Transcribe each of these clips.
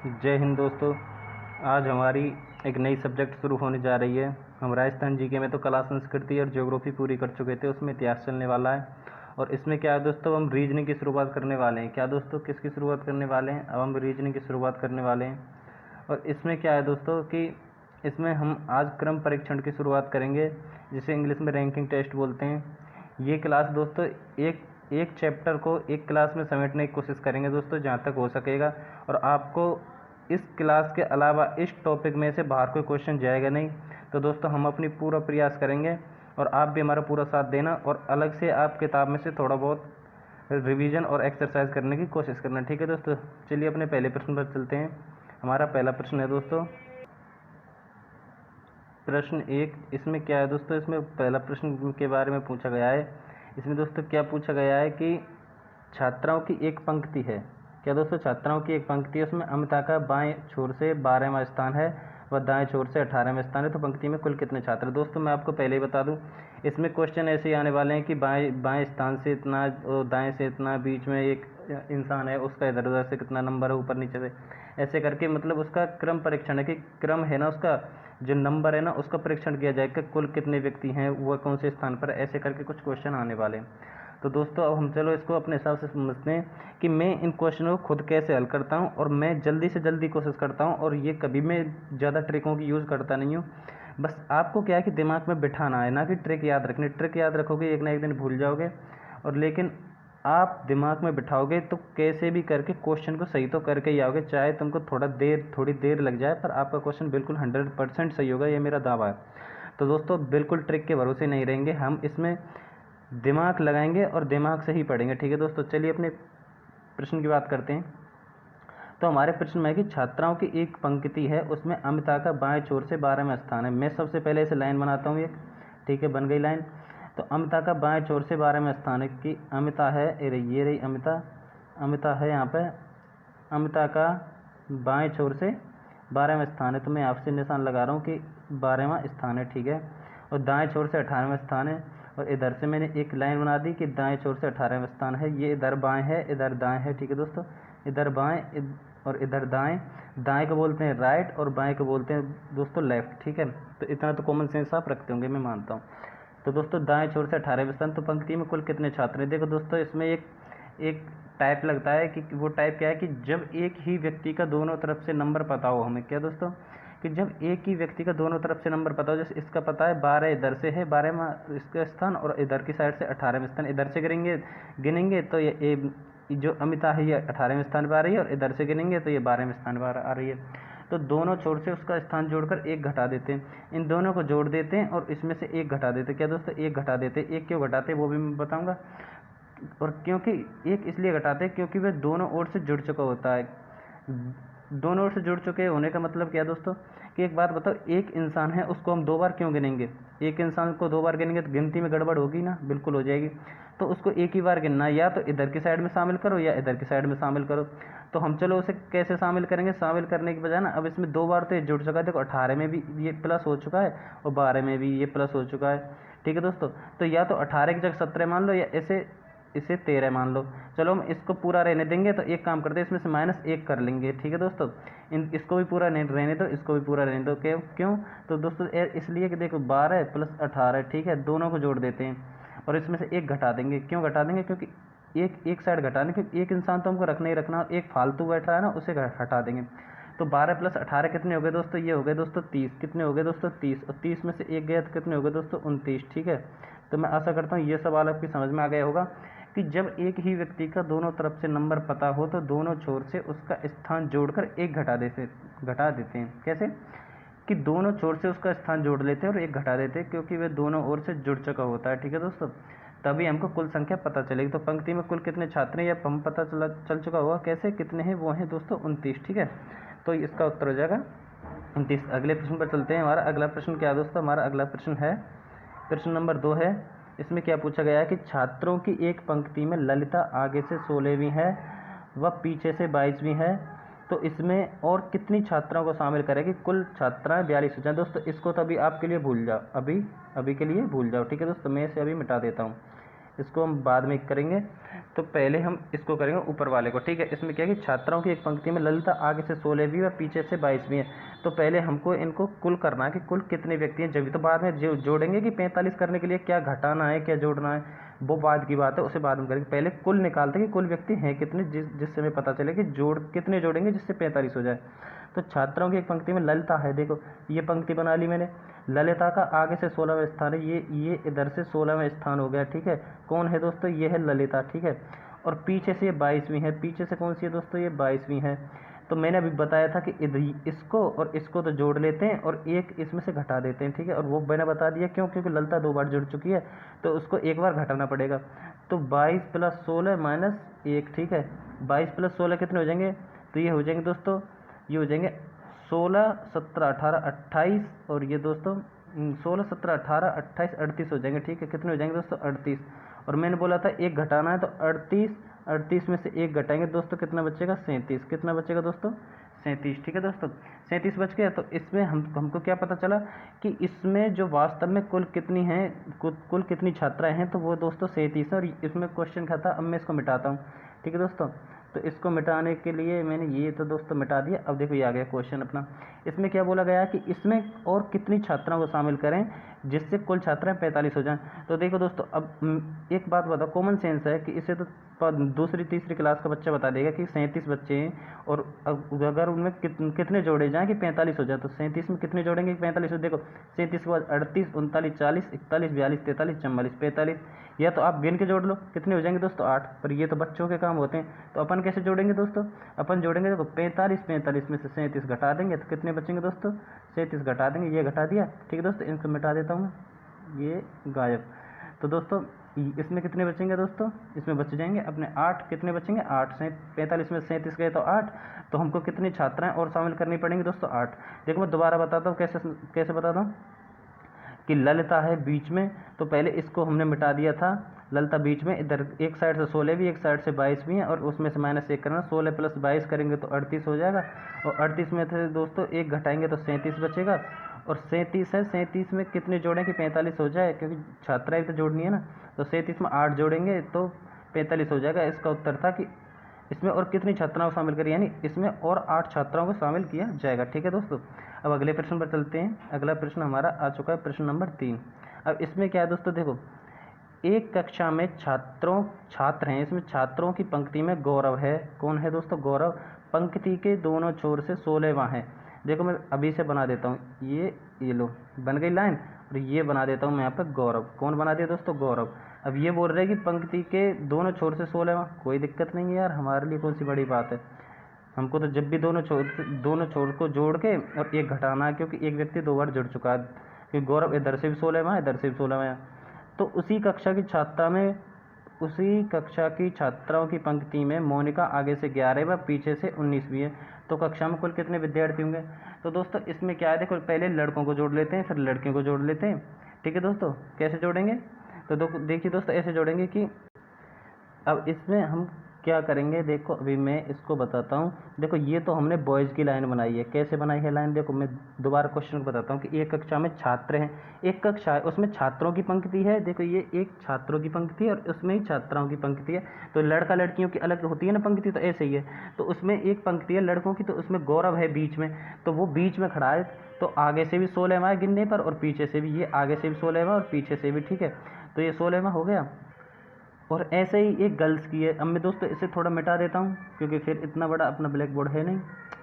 जय हिंद दोस्तों। आज हमारी एक नई सब्जेक्ट शुरू होने जा रही है। हम राजस्थान जीके में तो कला संस्कृति और ज्योग्राफी पूरी कर चुके थे, उसमें इतिहास चलने वाला है। और इसमें क्या है दोस्तों, हम रीजनिंग की शुरुआत करने वाले हैं। क्या दोस्तों, किसकी शुरुआत करने वाले हैं? अब हम रीजनिंग की शुरुआत करने वाले हैं। और इसमें क्या है दोस्तों कि इसमें हम आज क्रम परीक्षण की शुरुआत करेंगे, जिसे इंग्लिश में रैंकिंग टेस्ट बोलते हैं। ये क्लास दोस्तों एक चैप्टर को एक क्लास में समेटने की कोशिश करेंगे दोस्तों, जहाँ तक हो सकेगा। और आपको इस क्लास के अलावा इस टॉपिक में से बाहर कोई क्वेश्चन जाएगा नहीं। तो दोस्तों हम अपनी पूरा प्रयास करेंगे और आप भी हमारा पूरा साथ देना, और अलग से आप किताब में से थोड़ा बहुत रिवीजन और एक्सरसाइज करने की कोशिश करना, ठीक है दोस्तों। चलिए अपने पहले प्रश्न पर चलते हैं। हमारा पहला प्रश्न है दोस्तों, प्रश्न 1। इसमें क्या है दोस्तों, इसमें पहला प्रश्न के बारे में पूछा गया है। इसमें दोस्तों क्या पूछा गया है कि छात्राओं की एक पंक्ति है। क्या दोस्तों, छात्राओं की एक पंक्ति है, उसमें अमिता का बाएं छोर से 12वां स्थान है व दाएं छोर से 18वां स्थान है। तो पंक्ति में कुल कितने छात्र? दोस्तों मैं आपको पहले ही बता दूं, इसमें क्वेश्चन ऐसे ही आने वाले हैं कि बाएं स्थान से इतना और दाएं से इतना, बीच में एक इंसान है, उसका इधर उधर से कितना नंबर है, ऊपर नीचे से, ऐसे करके मतलब उसका क्रम परीक्षण है कि क्रम है ना, उसका जो नंबर है ना, उसका परीक्षण किया जाएगा। कुल कितने व्यक्ति हैं, वह कौन से स्थान पर, ऐसे करके कुछ क्वेश्चन आने वाले हैं। तो दोस्तों अब हम चलो इसको अपने हिसाब से समझते हैं कि मैं इन क्वेश्चनों को खुद कैसे हल करता हूं, और मैं जल्दी से जल्दी कोशिश करता हूं, और ये कभी मैं ज़्यादा ट्रिकों की यूज़ करता नहीं हूं। बस आपको क्या है कि दिमाग में बिठाना है, ना कि ट्रिक याद रखनी। ट्रिक याद रखोगे एक ना एक दिन भूल जाओगे, और लेकिन आप दिमाग में बिठाओगे तो कैसे भी करके क्वेश्चन को सही तो करके ही आओगे, चाहे तुमको थोड़ी देर लग जाए, पर आपका क्वेश्चन बिल्कुल 100% सही होगा, ये मेरा दावा है। तो दोस्तों बिल्कुल ट्रिक के भरोसे नहीं रहेंगे, हम इसमें दिमाग लगाएंगे और दिमाग से ही पढ़ेंगे, ठीक है दोस्तों। चलिए अपने प्रश्न की बात करते हैं। तो हमारे प्रश्न में है कि छात्राओं की एक पंक्ति है, उसमें अमिता का बाएं छोर से 12वां स्थान है। मैं सबसे पहले इसे लाइन बनाता हूँ एक, ठीक है, बन गई लाइन। तो अमिता का बाएं छोर से 12वां स्थान है कि अमिता है, ये रही अमिता है यहाँ पे। अमिता का बाएं छोर से 12वां स्थान है, तो मैं आपसे निशान लगा रहा हूँ कि 12वां स्थान है, ठीक है। और दाएं छोर से 18वां स्थान है, और इधर से मैंने एक लाइन बना दी कि दाएं छोर से 18वां स्थान है। ये इधर बाएं है, इधर दाएं है, ठीक है दोस्तों। इधर बाएं और इधर दाएं। दाएं को बोलते हैं राइट और बाएं को बोलते हैं दोस्तों लेफ्ट, ठीक है। तो इतना तो कॉमन सेंस आप रखते होंगे, मैं मानता हूँ। तो दोस्तों दाएं छोर से 18वां स्थान, तो पंक्ति में कुल कितने छात्र हैं? देखो दोस्तों, इसमें एक टाइप लगता है कि वो टाइप क्या है कि जब एक ही व्यक्ति का दोनों तरफ से नंबर पता हो हमें। क्या दोस्तों, कि जब एक ही व्यक्ति का दोनों तरफ से नंबर पता हो, जैसे इसका पता है 12 इधर से है, 12वां इसका स्थान, और इधर की साइड से 18वां स्थान। इधर से गिनेंगे तो ये जो अमिता है ये 18वें स्थान पर आ रही है, और इधर से गिनेंगे तो ये 12वें स्थान पर आ रही है। तो दोनों छोर से उसका स्थान जोड़कर एक घटा देते हैं, इन दोनों को जोड़ देते हैं और इसमें से एक घटा देते हैं। क्या दोस्तों, एक घटा देते हैं। एक क्यों घटाते हैं वो भी मैं बताऊंगा। और क्योंकि एक इसलिए घटाते हैं क्योंकि वह दोनों ओर से जुड़ चुका होता है। दोनों ओर से जुड़ चुके होने का मतलब क्या है दोस्तों, कि एक बात बताओ, एक इंसान है, उसको हम 2 बार क्यों गिनेंगे? एक इंसान को 2 बार गिनेंगे तो गिनती में गड़बड़ होगी ना, बिल्कुल हो जाएगी। तो उसको एक ही बार गिनना, या तो इधर की साइड में शामिल करो या इधर की साइड में शामिल करो। तो हम चलो उसे कैसे शामिल करेंगे? शामिल करने के बजाय ना, अब इसमें 2 बार तो ये जुड़ चुका है। देखो 18 में भी ये प्लस हो चुका है और 12 में भी ये प्लस हो चुका है, ठीक है दोस्तों। तो या तो 18 की जगह 17 मान लो, या इसे 13 मान लो। चलो हम इसको पूरा रहने देंगे, तो एक काम करते हैं, इसमें से -1 कर लेंगे, ठीक है दोस्तों। इसको भी पूरा नहीं रहने दो, इसको भी पूरा रहने दो। क्यों? तो दोस्तों इसलिए कि देखो 12 + 18, ठीक है, दोनों को जोड़ देते हैं और इसमें से एक घटा देंगे। क्यों घटा देंगे? क्योंकि एक साइड घटाने, क्योंकि एक इंसान तो हमको रखना ही रखना, और एक फालतू बैठ रहा है ना, उसे हटा देंगे। तो 12 + 18 कितने हो गए दोस्तों? ये हो गए दोस्तों 30। कितने हो गए दोस्तों? 30। और 30 में से एक गया तो कितने हो गए दोस्तों? 29, ठीक है। तो मैं आशा करता हूँ ये सवाल आपकी समझ में आ गया होगा कि जब एक ही व्यक्ति का दोनों तरफ से नंबर पता हो तो दोनों छोर से उसका स्थान जोड़कर एक घटा देते हैं। कैसे? कि दोनों छोर से उसका स्थान जोड़ लेते हैं और एक घटा देते हैं, क्योंकि वे दोनों ओर से जुड़ चुका होता है, ठीक है दोस्तों। तभी हमको कुल संख्या पता चलेगी। तो पंक्ति में कुल कितने छात्र हैं, या हम पता चल चुका होगा। कैसे, कितने हैं? वो हैं दोस्तों 29, ठीक है। तो इसका उत्तर हो जाएगा 29। अगले प्रश्न पर चलते हैं। हमारा अगला प्रश्न क्या है दोस्तों? हमारा अगला प्रश्न है प्रश्न नंबर 2 है। इसमें क्या पूछा गया है कि छात्रों की एक पंक्ति में ललिता आगे से 16वीं है व पीछे से 22वीं है, तो इसमें और कितनी छात्राओं को शामिल करेगी? कुल छात्राएं 42 हो जाए। दोस्तों इसको तो अभी आपके लिए भूल जाओ, अभी के लिए भूल जाओ, ठीक है दोस्तों। मैं इसे अभी मिटा देता हूँ, इसको हम बाद में करेंगे। तो पहले हम इसको करेंगे ऊपर वाले को, ठीक है। इसमें क्या है कि छात्राओं की एक पंक्ति में ललिता आगे से 16वीं और पीछे से 22वीं है। तो पहले हमको इनको कुल करना है कि कुल कितने व्यक्ति हैं, जब तो बाद में जो जोड़ेंगे कि 45 करने के लिए क्या घटाना है क्या जोड़ना है, वो बाद की बात है, उसे बाद में करेंगे। पहले कुल निकालते हैं कि कुल व्यक्ति हैं कितने, जिससे हमें पता चले कि जोड़ कितने जोड़ेंगे जिससे 45 हो जाए। तो छात्राओं की एक पंक्ति में ललिता है, देखो ये पंक्ति बना ली मैंने। ललिता का आगे से 16वां स्थान है, ये इधर से 16वां स्थान हो गया, ठीक है। कौन है दोस्तों, ये है ललिता, ठीक है। और पीछे से ये 22वीं है, पीछे से कौन सी है दोस्तों, ये 22वीं है। तो मैंने अभी बताया था कि इसको और इसको तो जोड़ लेते हैं और एक इसमें से घटा देते हैं, ठीक है। और वो मैंने बता दिया क्यों, क्योंकि ललिता 2 बार जुड़ चुकी है तो उसको एक बार घटाना पड़ेगा। तो 22 + 16 - 1, ठीक है। 22 + 16 कितने हो जाएंगे, तो ये हो जाएंगे दोस्तों, ये हो जाएंगे 16, 17, 18, 28 और ये दोस्तों 16, 17, 18, 28, 38 हो जाएंगे, ठीक है। कितने हो जाएंगे दोस्तों, 38। और मैंने बोला था एक घटाना है तो 38 में से एक घटाएंगे दोस्तों, कितना बचेगा, 37। कितना बचेगा दोस्तों, 37, ठीक है दोस्तों। 37 बच गया। तो इसमें हमको क्या पता चला कि इसमें जो वास्तव में कुल कितनी हैं, कुल कितनी छात्राएं हैं, तो वो दोस्तों 37 है। और इसमें क्वेश्चन क्या था, अब मैं इसको मिटाता हूँ, ठीक है दोस्तों। तो इसको मिटाने के लिए मैंने ये तो दोस्तों मिटा दिया। अब देखो ये आ गया क्वेश्चन अपना। इसमें क्या बोला गया कि इसमें और कितनी छात्राओं को शामिल करें जिससे कुल छात्राएं 45 हो जाएं। तो देखो दोस्तों, अब एक बात बताओ, कॉमन सेंस है कि इसे तो दूसरी तीसरी क्लास का बच्चा बता देगा कि 37 बच्चे हैं और अगर उनमें कितने जोड़े जाएं कि 45 हो जाए। तो 37 में कितने जोड़ेंगे कि 45 हो। देखो 37 के बाद 38, 39, 40, 41, 42, 43, 44, 45, या तो आप गिन के जोड़ लो, कितने हो जाएंगे दोस्तों, 8। पर ये तो बच्चों के काम होते हैं, तो अपन कैसे जोड़ेंगे दोस्तों, अपन जोड़ेंगे देखो 45 में से 37 घटा देंगे तो कितने बचेंगे दोस्तों, 37 घटा देंगे, ये घटा दिया, ठीक है दोस्तों। इनको मिटा देता हूँ, ये गायब। तो दोस्तों इसमें कितने बचेंगे दोस्तों, इसमें बच जाएंगे अपने 8। कितने बचेंगे, 8 से 45 में 37 गए तो 8। तो हमको कितनी छात्राएं और शामिल करनी पड़ेंगी दोस्तों, 8। देखो मैं दोबारा बताता हूँ, कैसे बताता हूँ कि ललिता है बीच में, तो पहले इसको हमने मिटा दिया था। ललिता बीच में, इधर एक साइड से 16वीं एक साइड से 22वीं है और उसमें से -1 करना, 16 + 22 करेंगे तो 38 हो जाएगा। और 38 में से दोस्तों एक घटाएंगे तो 37 बचेगा। और 37 है, 37 में कितने जोड़ें कि 45 हो जाए, क्योंकि छात्राएं तो जोड़नी है ना। तो 37 में 8 जोड़ेंगे तो 45 हो जाएगा। इसका उत्तर था कि इसमें और कितनी छात्राओं को शामिल करें, यानी इसमें और 8 छात्राओं को शामिल किया जाएगा, ठीक है दोस्तों। अब अगले प्रश्न पर चलते हैं। अगला प्रश्न हमारा आ चुका है, प्रश्न नंबर 3। अब इसमें क्या है दोस्तों, देखो एक कक्षा में छात्र हैं, इसमें छात्रों की पंक्ति में गौरव है। कौन है दोस्तों, गौरव। पंक्ति के दोनों छोर से 16वां है। देखो मैं अभी से बना देता हूँ, ये लो बन गई लाइन। और ये बना देता हूँ मैं यहाँ पर गौरव। कौन बना दिया दोस्तों, गौरव। अब ये बोल रहे हैं कि पंक्ति के दोनों छोर से 16वां, कोई दिक्कत नहीं है यार, हमारे लिए कौन सी बड़ी बात है। हमको तो जब भी दोनों छोर को जोड़ के और एक घटाना है, क्योंकि एक व्यक्ति 2 बार जुड़ चुका है। क्योंकि गौरव इधर से भी 16वां है, इधर से भी 16वां है। तो उसी कक्षा की छात्राओं की पंक्ति में मोनिका आगे से 11वां पीछे से 19वीं है। तो कक्षा में कुल कितने विद्यार्थी होंगे। तो दोस्तों इसमें क्या है, देखो पहले लड़कों को जोड़ लेते हैं फिर लड़कियों को जोड़ लेते हैं, ठीक है दोस्तों। कैसे जोड़ेंगे, तो देखिए दोस्तों ऐसे जोड़ेंगे कि अब इसमें हम क्या करेंगे, देखो अभी मैं इसको बताता हूँ। देखो ये तो हमने बॉयज़ की लाइन बनाई है। कैसे बनाई है लाइन, देखो मैं दोबारा क्वेश्चन को बताता हूँ कि एक कक्षा में छात्र हैं, एक कक्षा है उसमें छात्रों की पंक्ति है। देखो ये एक छात्रों की पंक्ति है और उसमें ही छात्राओं की पंक्ति है। तो लड़का लड़कियों की अलग होती है ना पंक्ति, तो ऐसे ही है। तो उसमें एक पंक्ति है लड़कों की, तो उसमें गौरव है बीच में, तो वो बीच में खड़ा है। तो आगे से भी 16वां है गिनने पर और पीछे से भी, ये आगे से भी 16वां और पीछे से भी, ठीक है। तो ये 16वां हो गया। और ऐसे ही एक गर्ल्स की है। अब मैं दोस्तों इसे थोड़ा मिटा देता हूँ क्योंकि फिर इतना बड़ा अपना ब्लैक बोर्ड है नहीं,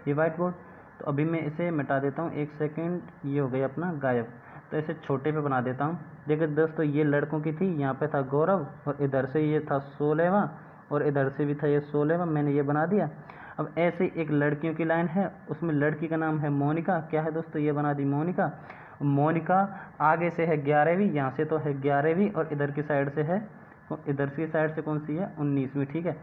ये वाइट बोर्ड। तो अभी मैं इसे मिटा देता हूँ, 1 सेकंड, ये हो गया अपना गायब। तो इसे छोटे पे बना देता हूँ। देखिए दोस्तों ये लड़कों की थी, यहाँ पे था गौरव और इधर से ये था 16वां और इधर से भी था ये 16वां, मैंने ये बना दिया। अब ऐसे एक लड़कियों की लाइन है, उसमें लड़की का नाम है मोनिका। क्या है दोस्तों, ये बना दी मोनिका। मोनिका आगे से है 11वीं, यहाँ से तो है 11वीं और इधर की साइड से है, इधर की साइड से कौन सी है, 19वीं, ठीक है।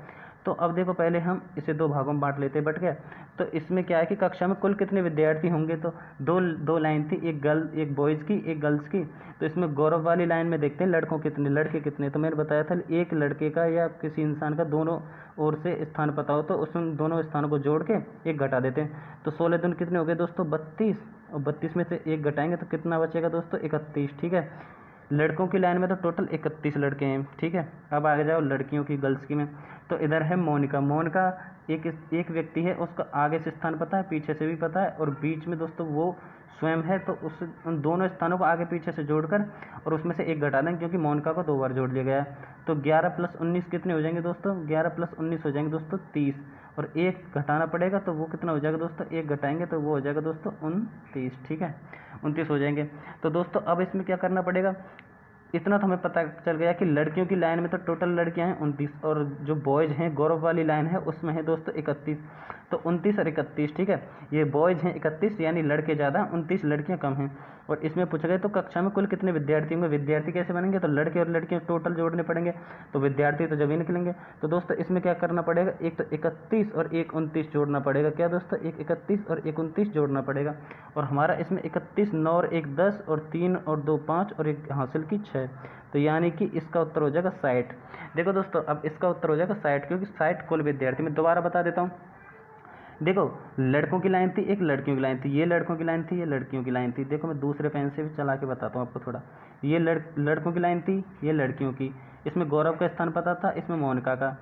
तो अब देखो पहले हम इसे 2 भागों में बांट लेते, बट गया। तो इसमें क्या है कि कक्षा में कुल कितने विद्यार्थी होंगे, तो दो लाइन थी, एक बॉयज़ की एक गर्ल्स की। तो इसमें गौरव वाली लाइन में देखते हैं लड़कों कितने लड़के कितने। तो मैंने बताया था एक लड़के का या किसी इंसान का दोनों ओर से स्थान पता हो तो उसमें दोनों स्थानों को जोड़ के एक घटा देते हैं। तो 16 दूनी कितने हो गए दोस्तों, 32, और 32 में से एक घटाएंगे तो कितना बचेगा दोस्तों, 31, ठीक है। लड़कों की लाइन में तो टोटल 31 लड़के हैं, ठीक है। अब आगे जाओ लड़कियों की, गर्ल्स की में, तो इधर है मोनिका। मोनिका एक व्यक्ति है, उसका आगे से स्थान पता है, पीछे से भी पता है, और बीच में दोस्तों वो स्वयं है, तो उन दोनों स्थानों को आगे पीछे से जोड़कर और उसमें से एक घटा दें, क्योंकि मोनिका को 2 बार जोड़ लिया गया है। तो 11 + 19 कितने हो जाएंगे दोस्तों? 11 + 19 हो जाएंगे दोस्तों 30, और एक घटाना पड़ेगा, तो वो कितना हो जाएगा दोस्तों? एक घटाएंगे तो वो हो जाएगा दोस्तों 29, ठीक है, 29 हो जाएंगे। तो दोस्तों अब इसमें क्या करना पड़ेगा? इतना तो हमें पता चल गया कि लड़कियों की लाइन में तो टोटल लड़कियां हैं 29, और जो बॉयज़ हैं गौरव वाली लाइन है उसमें है दोस्तों 31, तो 29 और 31, ठीक है। ये बॉयज़ हैं 31, यानी लड़के ज़्यादा, 29 लड़कियां कम हैं। और इसमें पूछा गया तो कक्षा में कुल कितने विद्यार्थी होंगे? विद्यार्थी कैसे बनेंगे? तो लड़के और लड़कियां टोटल जोड़ने पड़ेंगे, तो विद्यार्थी तो जब ही निकलेंगे। तो दोस्तों इसमें क्या करना पड़ेगा? एक तो 31 और एक 29 जोड़ना पड़ेगा। क्या दोस्तों? एक 31 और एक 29 जोड़ना पड़ेगा, और हमारा इसमें 31, 9 और 1 10, और 3 और 2 5, और एक हासिल की 6, तो यानी कि इसका उत्तर हो जाएगा 60। देखो दोस्तों अब इसका उत्तर हो जाएगा 60, क्योंकि 60 कुल विद्यार्थी। मैं दोबारा बता देता हूँ। देखो लड़कों की लाइन थी, एक लड़कियों की लाइन थी, ये लड़कों की लाइन थी, ये लड़कियों की लाइन थी। देखो मैं दूसरे पेन से भी चला के बताता हूँ आपको थोड़ा। ये लड़कों की लाइन थी, ये लड़कियों की। इसमें गौरव का स्थान पता था, इसमें मोनिका का।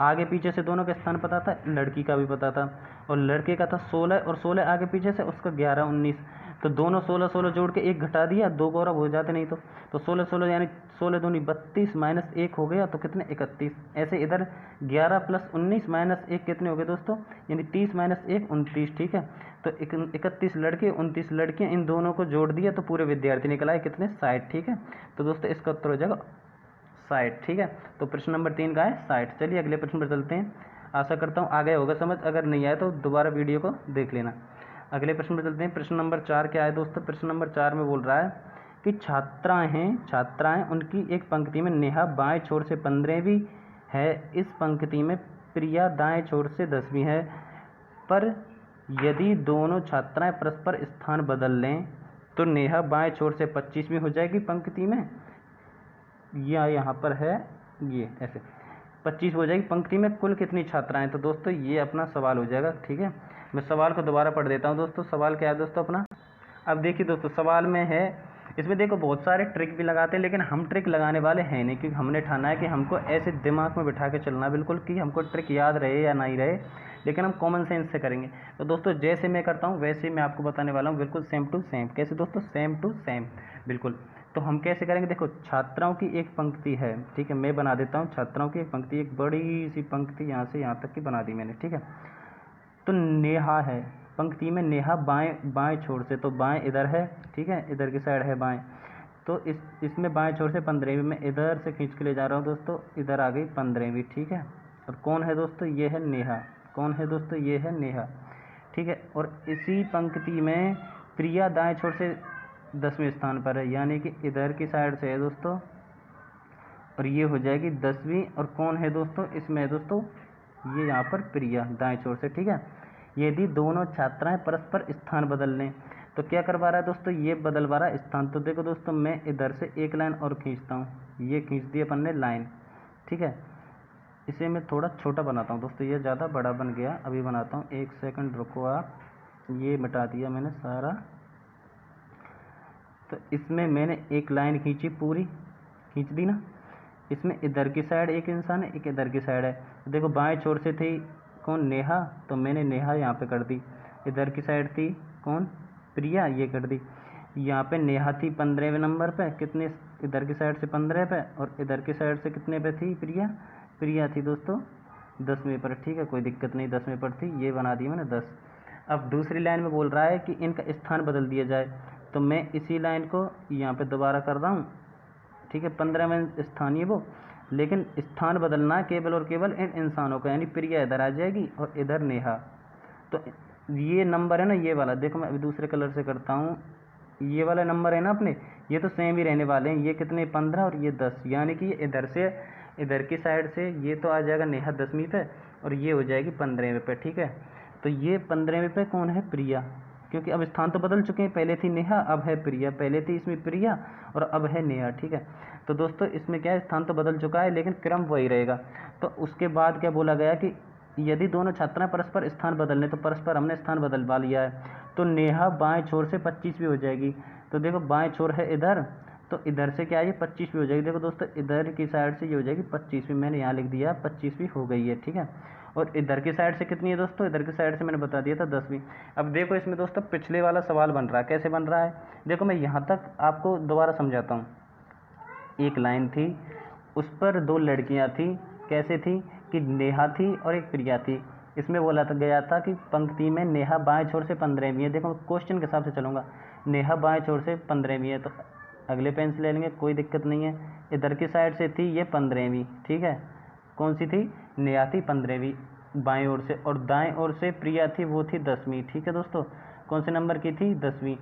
आगे पीछे से दोनों का स्थान पता था, लड़की का भी पता था। और लड़के का था 16, और 16 आगे पीछे से उसका 11 19, तो दोनों 16 16 जोड़ के एक घटा दिया, 2 गौरव हो जाते नहीं तो 16 16 यानी 16 दूनी 32 माइनस 1 हो गया, तो कितने? 31। ऐसे इधर 11 + 19 माइनस 1 कितने हो गए दोस्तों? यानी 30 माइनस 1 29, ठीक है। तो 31 लड़के 29 लड़कियां, इन दोनों को जोड़ दिया तो पूरे विद्यार्थी निकल आए कितने? 60, ठीक है। तो दोस्तों इसका उत्तर हो जाएगा 60, ठीक है। तो प्रश्न नंबर 3 का है 60। चलिए अगले प्रश्न पर चलते हैं। आशा करता हूँ आ गया होगा समझ, अगर नहीं आया तो दोबारा वीडियो को देख लेना। अगले प्रश्न पर चलते हैं। प्रश्न नंबर 4 क्या है दोस्तों? प्रश्न नंबर 4 में बोल रहा है कि छात्राएं उनकी एक पंक्ति में नेहा बाएं छोर से 15वीं है, इस पंक्ति में प्रिया दाएं छोर से 10वीं है, पर यदि दोनों छात्राएं परस्पर स्थान बदल लें तो नेहा बाएं छोर से 25वीं हो जाएगी पंक्ति में, या यहाँ पर है ये ऐसे 25 हो जाएगी पंक्ति में कुल कितनी छात्राएं? तो दोस्तों ये अपना सवाल हो जाएगा, ठीक है। मैं सवाल को दोबारा पढ़ देता हूँ दोस्तों। सवाल क्या है दोस्तों अपना? अब देखिए दोस्तों सवाल में है, इसमें देखो बहुत सारे ट्रिक भी लगाते हैं, लेकिन हम ट्रिक लगाने वाले हैं नहीं, क्योंकि हमने ठाना है कि हमको ऐसे दिमाग में बिठा के चलना बिल्कुल कि हमको ट्रिक याद रहे या नहीं रहे, लेकिन हम कॉमन सेंस से करेंगे। तो दोस्तों जैसे मैं करता हूँ वैसे मैं आपको बताने वाला हूँ, बिल्कुल सेम टू सेम। कैसे दोस्तों? सेम टू सेम बिल्कुल। तो हम कैसे करेंगे? देखो छात्राओं की एक पंक्ति है, ठीक है, मैं बना देता हूँ छात्राओं की एक पंक्ति, एक बड़ी सी पंक्ति यहाँ से यहाँ तक की बना दी मैंने, ठीक है। तो नेहा है पंक्ति में, नेहा बाएं छोर से, तो बाएं इधर है, ठीक है, इधर की साइड है बाएं, तो इसमें बाएं छोर से 15वीं में इधर से खींच के ले जा रहा हूँ दोस्तों, इधर आ गई 15वीं, ठीक है। और कौन है दोस्तों? ये है नेहा। कौन है दोस्तों? ये है नेहा, ठीक है। और इसी पंक्ति में प्रिया दाएं छोर से 10वें स्थान पर है, यानी कि इधर की साइड से है दोस्तों, और ये हो जाएगी 10वीं। और कौन है दोस्तों? इसमें है दोस्तों ये यहाँ पर प्रिया दाएं छोर से, ठीक है। यदि दोनों छात्राएं परस्पर स्थान बदल लें तो क्या करवा रहा है दोस्तों? ये बदलवा रहा है स्थान। तो देखो दोस्तों मैं इधर से एक लाइन और खींचता हूँ, ये खींच दी अपन ने लाइन, ठीक है। इसे मैं थोड़ा छोटा बनाता हूँ दोस्तों, ये ज़्यादा बड़ा बन गया, अभी बनाता हूँ, 1 सेकंड रुको आप। ये मिटा दिया मैंने सारा। तो इसमें मैंने एक लाइन खींची, पूरी खींच दी ना। इसमें इधर की साइड एक इंसान है, एक इधर की साइड है। तो देखो बाएं छोर से थी कौन? नेहा, तो मैंने नेहा यहाँ पे कर दी। इधर की साइड थी कौन? प्रिया, ये कर दी। यहाँ पे नेहा थी 15वें नंबर पे, कितने? इधर की साइड से 15 पे, और इधर की साइड से कितने पे थी प्रिया? प्रिया थी दोस्तों 10वें पर, ठीक है, कोई दिक्कत नहीं, 10वें पर थी, ये बना दी मैंने 10। अब दूसरी लाइन में बोल रहा है कि इनका स्थान बदल दिया जाए, तो मैं इसी लाइन को यहाँ पे दोबारा कर रहा हूँ, ठीक है। 15वें स्थान ये वो, लेकिन स्थान बदलना केवल और केवल इन इंसानों का, यानी प्रिया इधर आ जाएगी और इधर नेहा। तो ये नंबर है ना, ये वाला देखो मैं अभी दूसरे कलर से करता हूँ, ये वाला नंबर है ना अपने, ये तो सेम ही रहने वाले हैं। ये कितने? 15 और ये 10, यानी कि इधर से इधर की साइड से ये तो आ जाएगा नेहा 10वीं पे, और ये हो जाएगी 15वें पे, ठीक है। तो ये 15वें पे कौन है? प्रिया, क्योंकि अब स्थान तो बदल चुके हैं, पहले थी नेहा अब है प्रिया, पहले थी इसमें प्रिया और अब है नेहा, ठीक है। तो दोस्तों इसमें क्या है? स्थान तो बदल चुका है लेकिन क्रम वही रहेगा। तो उसके बाद क्या बोला गया कि यदि दोनों छात्राएं परस्पर स्थान बदल लें, तो परस्पर हमने स्थान बदलवा लिया है, तो नेहा बाएं छोर से 25वीं हो जाएगी। तो देखो बाएं छोर है इधर, तो इधर से क्या है, ये 25वीं हो जाएगी। देखो दोस्तों इधर की साइड से ये हो जाएगी 25वीं, मैंने यहाँ लिख दिया 25वीं हो गई है, ठीक है। और इधर की साइड से कितनी है दोस्तों, इधर की साइड से मैंने बता दिया था 10वीं। अब देखो इसमें दोस्तों पिछले वाला सवाल बन रहा है, कैसे बन रहा है, देखो मैं यहाँ तक आपको दोबारा समझाता हूँ। एक लाइन थी, उस पर 2 लड़कियाँ थी, कैसे थी कि नेहा थी और एक प्रिया थी। इसमें बोला था गया था कि पंक्ति में नेहा बाएं छोर से 15वीं है। देखो क्वेश्चन के हिसाब से चलूँगा, नेहा बाएं छोर से 15वीं है तो अगले पेन से ले लेंगे, कोई दिक्कत नहीं है। इधर की साइड से थी ये 15वीं, ठीक है, कौन सी थी, नेहा थी 15वीं बाएं ओर से, और दाएं ओर से प्रिया थी, वो थी 10वीं, ठीक है दोस्तों, कौन से नंबर की थी, 10वीं।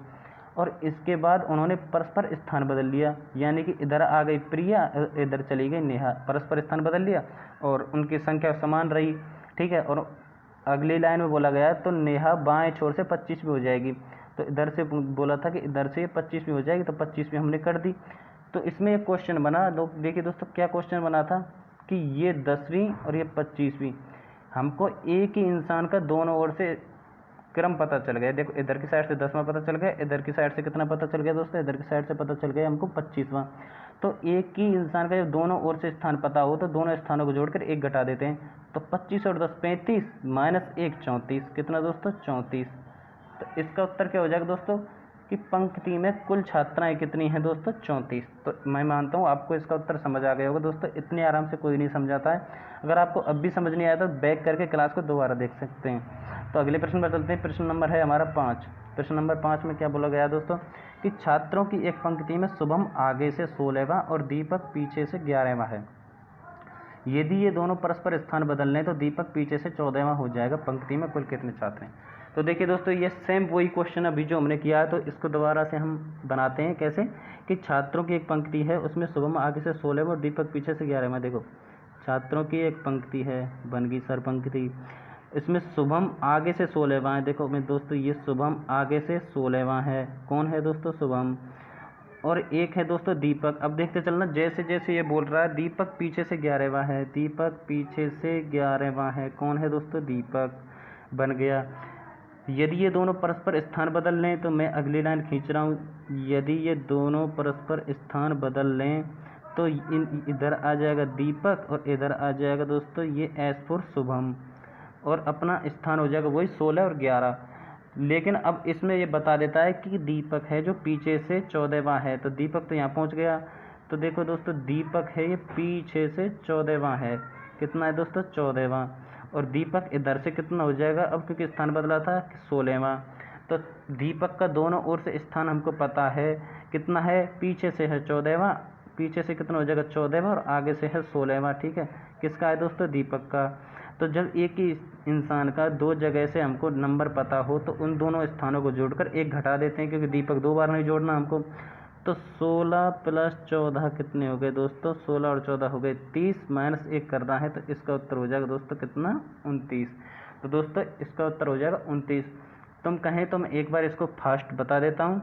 और इसके बाद उन्होंने परस्पर स्थान बदल लिया, यानी कि इधर आ गई प्रिया, इधर चली गई नेहा, परस्पर स्थान बदल लिया और उनकी संख्या समान रही, ठीक है। और अगली लाइन में बोला गया तो नेहा बाएं छोर से 25वीं हो जाएगी, तो इधर से बोला था कि इधर से 25वीं हो जाएगी, तो 25वीं हमने कर दी। तो इसमें एक क्वेश्चन बना, देखिए दोस्तों क्या क्वेश्चन बना था कि ये 10वीं और ये 25वीं, हमको एक ही इंसान का दोनों ओर से क्रम पता चल गया। देखो इधर की साइड से 10वां पता चल गया, इधर की साइड से कितना पता चल गया दोस्तों, इधर की साइड से पता चल गया हमको 25वां। तो एक ही इंसान का जब दोनों ओर से स्थान पता हो तो दोनों स्थानों को जोड़कर 1 घटा देते हैं, तो 25 और 10 35 माइनस 1 34, कितना दोस्तों 34। तो इसका उत्तर क्या हो जाएगा दोस्तों कि पंक्ति में कुल छात्राएं कितनी हैं दोस्तों, 34। तो मैं मानता हूँ आपको इसका उत्तर समझ आ गया होगा दोस्तों, इतने आराम से कोई नहीं समझाता है। अगर आपको अब भी समझ नहीं आया तो बैक करके क्लास को दोबारा देख सकते हैं। तो अगले प्रश्न पर चलते हैं, प्रश्न नंबर है हमारा 5। प्रश्न नंबर 5 में क्या बोला गया दोस्तों कि छात्रों की एक पंक्ति में शुभम आगे से 16वां और दीपक पीछे से 11वां है। यदि ये दोनों परस्पर स्थान बदल लें तो दीपक पीछे से 14वां हो जाएगा। पंक्ति में कुल कितने छात्र हैं। तो देखिए दोस्तों ये सेम वही क्वेश्चन अभी जो हमने किया है, तो इसको दोबारा से हम बनाते हैं। कैसे कि छात्रों की एक पंक्ति है, उसमें शुभम आगे से 16वां और दीपक पीछे से 11वां। देखो छात्रों की एक पंक्ति है, बन गई सर पंक्ति, इसमें शुभम आगे से 16वां है। देखो मैं दोस्तों ये शुभम आगे से 16वां है, कौन है दोस्तों शुभम, और एक है दोस्तों दीपक। अब देखते चलना जैसे जैसे ये बोल रहा है, दीपक पीछे से 11वां है, दीपक पीछे से 11वां है, कौन है दोस्तों दीपक, बन गया। यदि ये दोनों परस्पर स्थान बदल लें, तो मैं अगली लाइन खींच रहा हूँ, यदि ये दोनों परस्पर स्थान बदल लें तो इधर आ जाएगा दीपक और इधर आ जाएगा दोस्तों ये एस फॉर शुभम, और अपना स्थान हो जाएगा वही 16 और 11। लेकिन अब इसमें ये बता देता है कि दीपक है जो पीछे से 14वां है, तो दीपक तो यहाँ पहुँच गया। तो देखो दोस्तों दीपक है ये पीछे से 14वां है, कितना है दोस्तों 14वां, और दीपक इधर से कितना हो जाएगा, अब क्योंकि स्थान बदला था 16वां। तो दीपक का दोनों ओर से स्थान हमको पता है कितना है, पीछे से है 14वां, पीछे से कितना हो जाएगा 14वां और आगे से है 16वां, ठीक है। किसका है दोस्तों दीपक का। तो जब एक ही इंसान का 2 जगह से हमको नंबर पता हो तो उन दोनों स्थानों को जोड़कर 1 घटा देते हैं, क्योंकि दीपक 2 बार नहीं जोड़ना हमको। तो 16 प्लस 14 कितने हो गए दोस्तों, 16 और 14 हो गए 30, माइनस 1 करना है, तो इसका उत्तर हो जाएगा दोस्तों कितना 29। तो दोस्तों इसका उत्तर हो जाएगा 29। तुम कहें तो मैं एक बार इसको फास्ट बता देता हूँ,